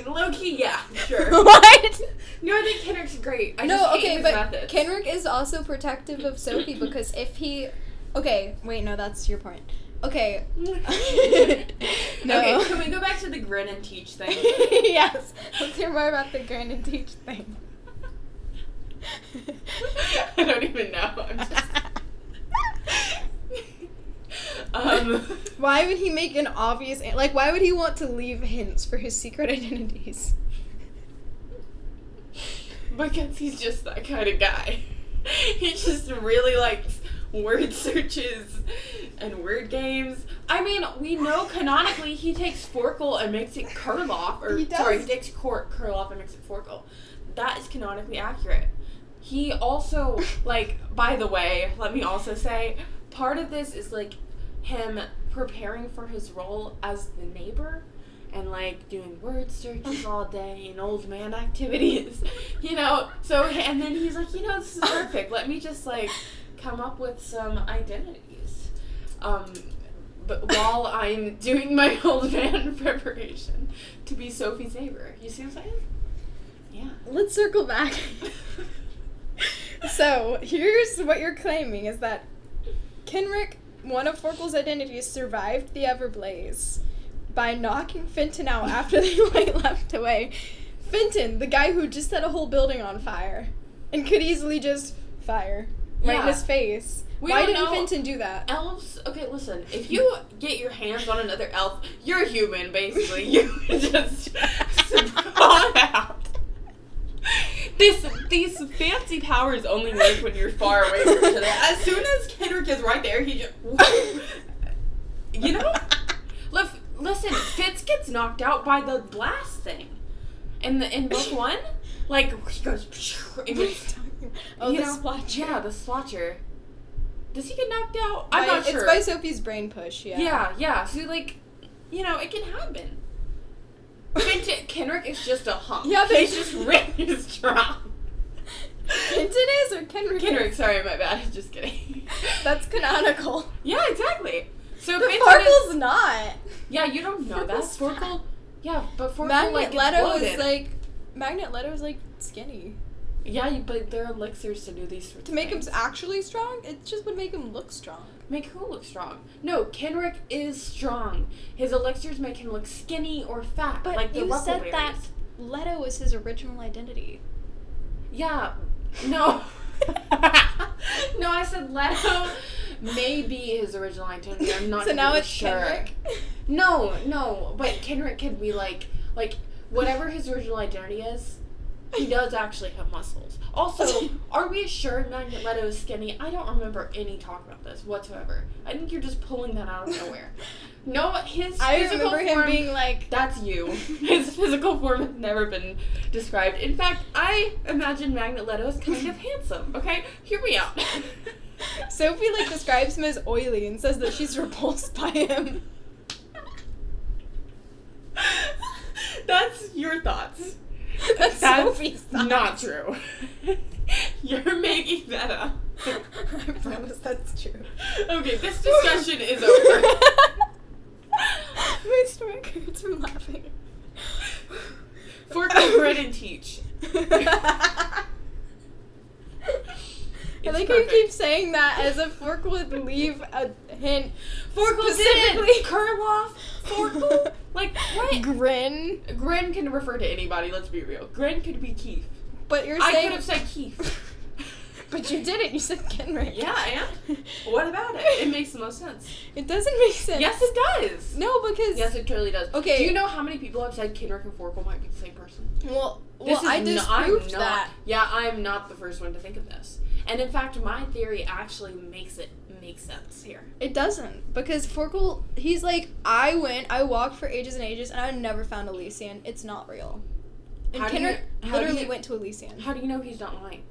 Low-key, yeah, sure. What? No, I think Kenrick's great. I just hate his methods. Kenrick is also protective of Sophie because if he... Okay, wait, no, that's your point. Okay. No. Okay, can we go back to the grin and teach thing? Yes. Let's hear more about the grin and teach thing. I don't even know. I'm just... Why would he make an obvious... Like, why would he want to leave hints for his secret identities? Because he's just that kind of guy. He just really likes word searches and word games. I mean, we know canonically he takes Forkel and makes it Kurloff. He takes Kurloff and makes it Forkel. That is canonically accurate. He also, like, by the way, let me also say, part of this is, like, him preparing for his role as the neighbor and like doing word searches all day and old man activities, you know. So and then he's like, you know, this is perfect. Let me just like come up with some identities, but while I'm doing my old man preparation to be Sophie's neighbor. You see what I'm saying? Yeah. Let's circle back. So here's what you're claiming is that Kenrick, one of Forkel's identities, survived the Everblaze by knocking Fenton out after they left away. Fenton, the guy who just set a whole building on fire and could easily just fire right in his face. Why didn't Fenton do that? Elves, okay, listen, if you get your hands on another elf, you're human, basically. You just spawn out. These fancy powers only work when you're far away from each other. As soon as Kenrick is right there, he just... You know? Listen, Fitz gets knocked out by the blast thing. In book 1, like, he goes... Oh, the splotcher. Yeah, the splotcher. Does he get knocked out? I'm not sure. It's by Sophie's brain push, yeah. Yeah. So, like, you know, it can happen. Kenrick is just a hump. Yeah, but he's just really strong. Fenton is or Kenrick? Kenrick, sorry, my bad. Just kidding. That's canonical. Yeah, exactly. So but Forkel's not. Yeah, you don't know that. Forkel. Yeah, but Forkel Magnet Leto is like skinny. Yeah, but there are elixirs to do these sorts to make him actually strong. It just would make him look strong. Make who look strong? No, Kenrick is strong. His elixirs make him look skinny or fat. But like the you said Ruckleberries. that Leto was his original identity. Yeah. No. No, I said Leto may be his original identity. I'm not so now it's sure. Kenrick? No. But Kenrick could be like whatever his original identity is, he does actually have muscles. Also, are we sure Magnet Leto is skinny? I don't remember any talk about this whatsoever. I think you're just pulling that out of nowhere. No, his physical form... I remember him being like... That's you. His physical form has never been described. In fact, I imagine Magnet Leto as kind of handsome. Okay? Hear me out. Sophie, describes him as oily and says that she's repulsed by him. That's your thoughts. That's Sophie's thoughts. Not true. You're making that up. I promise that's true. Okay, this discussion is over. My stomach hurts from laughing. Forkel, Grin, and Teach. I like how you keep saying that as if Forkle would leave a hint. Forkle Specifically. didn't curl off. Forkle? Like, what? Grin. Grin can refer to anybody, let's be real. Grin could be Keith. But you're I saying... could have said Keith. But you didn't. You said Kenrick. Yeah, and? What about it? It makes the most sense. It doesn't make sense. Yes, it does. No, because... Yes, it truly does. Okay. Do you know how many people have said Kenrick and Forkle might be the same person? Well, I disproved that. Yeah, I'm not the first one to think of this. And in fact, my theory actually makes it make sense here. It doesn't. Because Forkle, he's like, I walked for ages and ages, and I never found Elysian. It's not real. And Kenrick literally went to Elysian. How do you know he's not lying?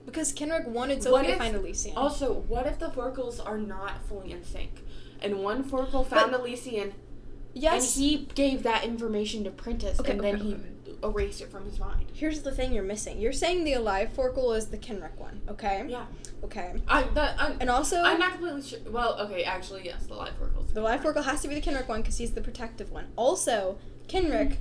Because Kenrick wanted Sophie to find Elysian. Also, what if the Forkles are not fully in sync? And one Forkle found Elysian, yes, and he gave that information to Prentice, and then he erased it from his mind. Here's the thing you're missing. You're saying the alive Forkle is the Kenrick one, okay? Yeah. Okay. And also... I'm not completely sure. Well, okay, actually, yes, the live Forkle. The live Forkle has to be the Kenrick one because he's the protective one. Also, Kenrick...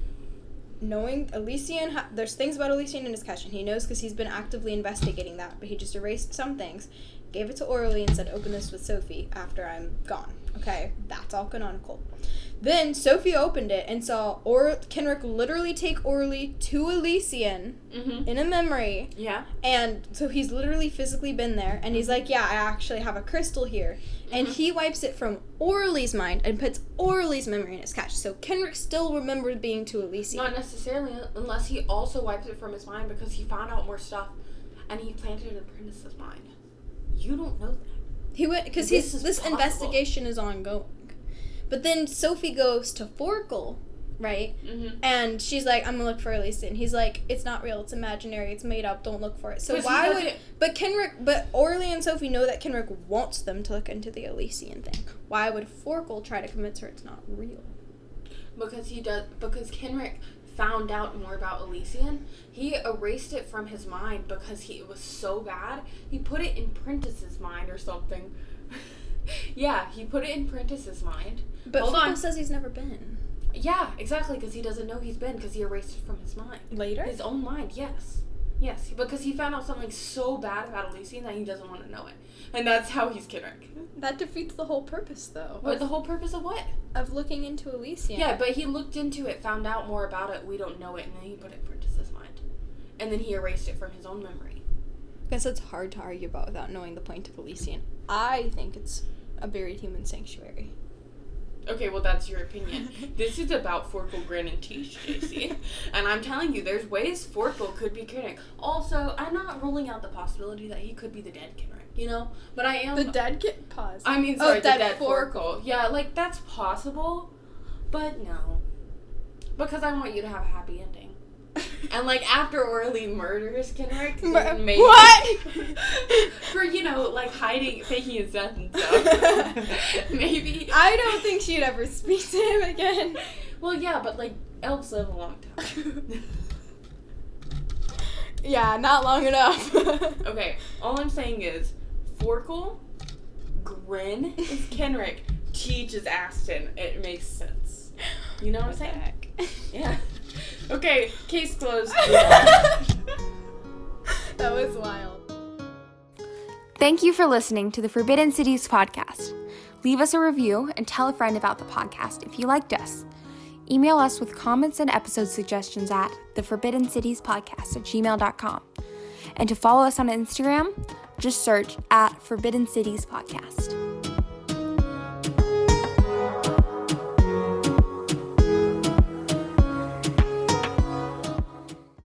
knowing Elysian, there's things about Elysian in his cache, and he knows because he's been actively investigating that, but he just erased some things, gave it to Orly, and said, open this with Sophie after I'm gone. Okay, that's all canonical. Then Sophie opened it and saw Kenrick literally take Orly to Elysian in a memory. Yeah. And so he's literally physically been there, and he's like, yeah, I actually have a crystal here. And he wipes it from Orly's mind and puts Orly's memory in his cache. So Kenrick still remembers being to Elysian. Not necessarily, unless he also wipes it from his mind because he found out more stuff and he planted it in Prentice's mind. You don't know that. He went because this investigation is ongoing. But then Sophie goes to Forkle, right? And she's like, I'm gonna look for Elysian. He's like, it's not real, it's imaginary, it's made up, don't look for it. So why would but Orly and Sophie know that Kenrick wants them to look into the Elysian thing. Why would Forkle try to convince her it's not real? Because Kenrick found out more about Elysian. He erased it from his mind because it was so bad. He put it in Prentice's mind or something. Yeah, he put it in Prentice's mind. But Forkle says he's never been. Yeah, exactly, because he doesn't know he's been because he erased it from his mind. Later? His own mind, yes. Yes, because he found out something so bad about Elysian that he doesn't want to know it. And that's how he's Kenrick. That defeats the whole purpose, though. What, the whole purpose of what? Of looking into Elysian. Yeah, but he looked into it, found out more about it, we don't know it, and then he put it in Prentice's mind. And then he erased it from his own memory. I guess it's hard to argue about without knowing the point of Elysian. I think it's a buried human sanctuary. Okay, well, that's your opinion. This is about Forkle, Grin, and Teach, Jaycie. And I'm telling you, there's ways Forkle could be Kenrick. Also, I'm not ruling out the possibility that he could be the dead Kenrick, you know? But I am... The dead kid? Pause. I mean, sorry, the dead Forkle. Yeah, like, that's possible, but no. Because I want you to have a happy ending. And, like, after Orly murders Kenrick, maybe... What? For, you know, like, faking his death and stuff. Maybe... I don't think she'd ever speak to him again. Well, yeah, but, like, elves live a long time. Yeah, not long enough. Okay, all I'm saying is, Forkle, Grin is Kenrick, Teach is Aston. It makes sense. You know what I'm saying? Yeah. Okay, case closed. That was wild. Thank you for listening to the Forbidden Cities podcast. Leave us a review and tell a friend about the podcast if you liked us. Email us with comments and episode suggestions at theforbiddencitiespodcast@gmail.com. And to follow us on Instagram, just search @Forbidden Cities Podcast.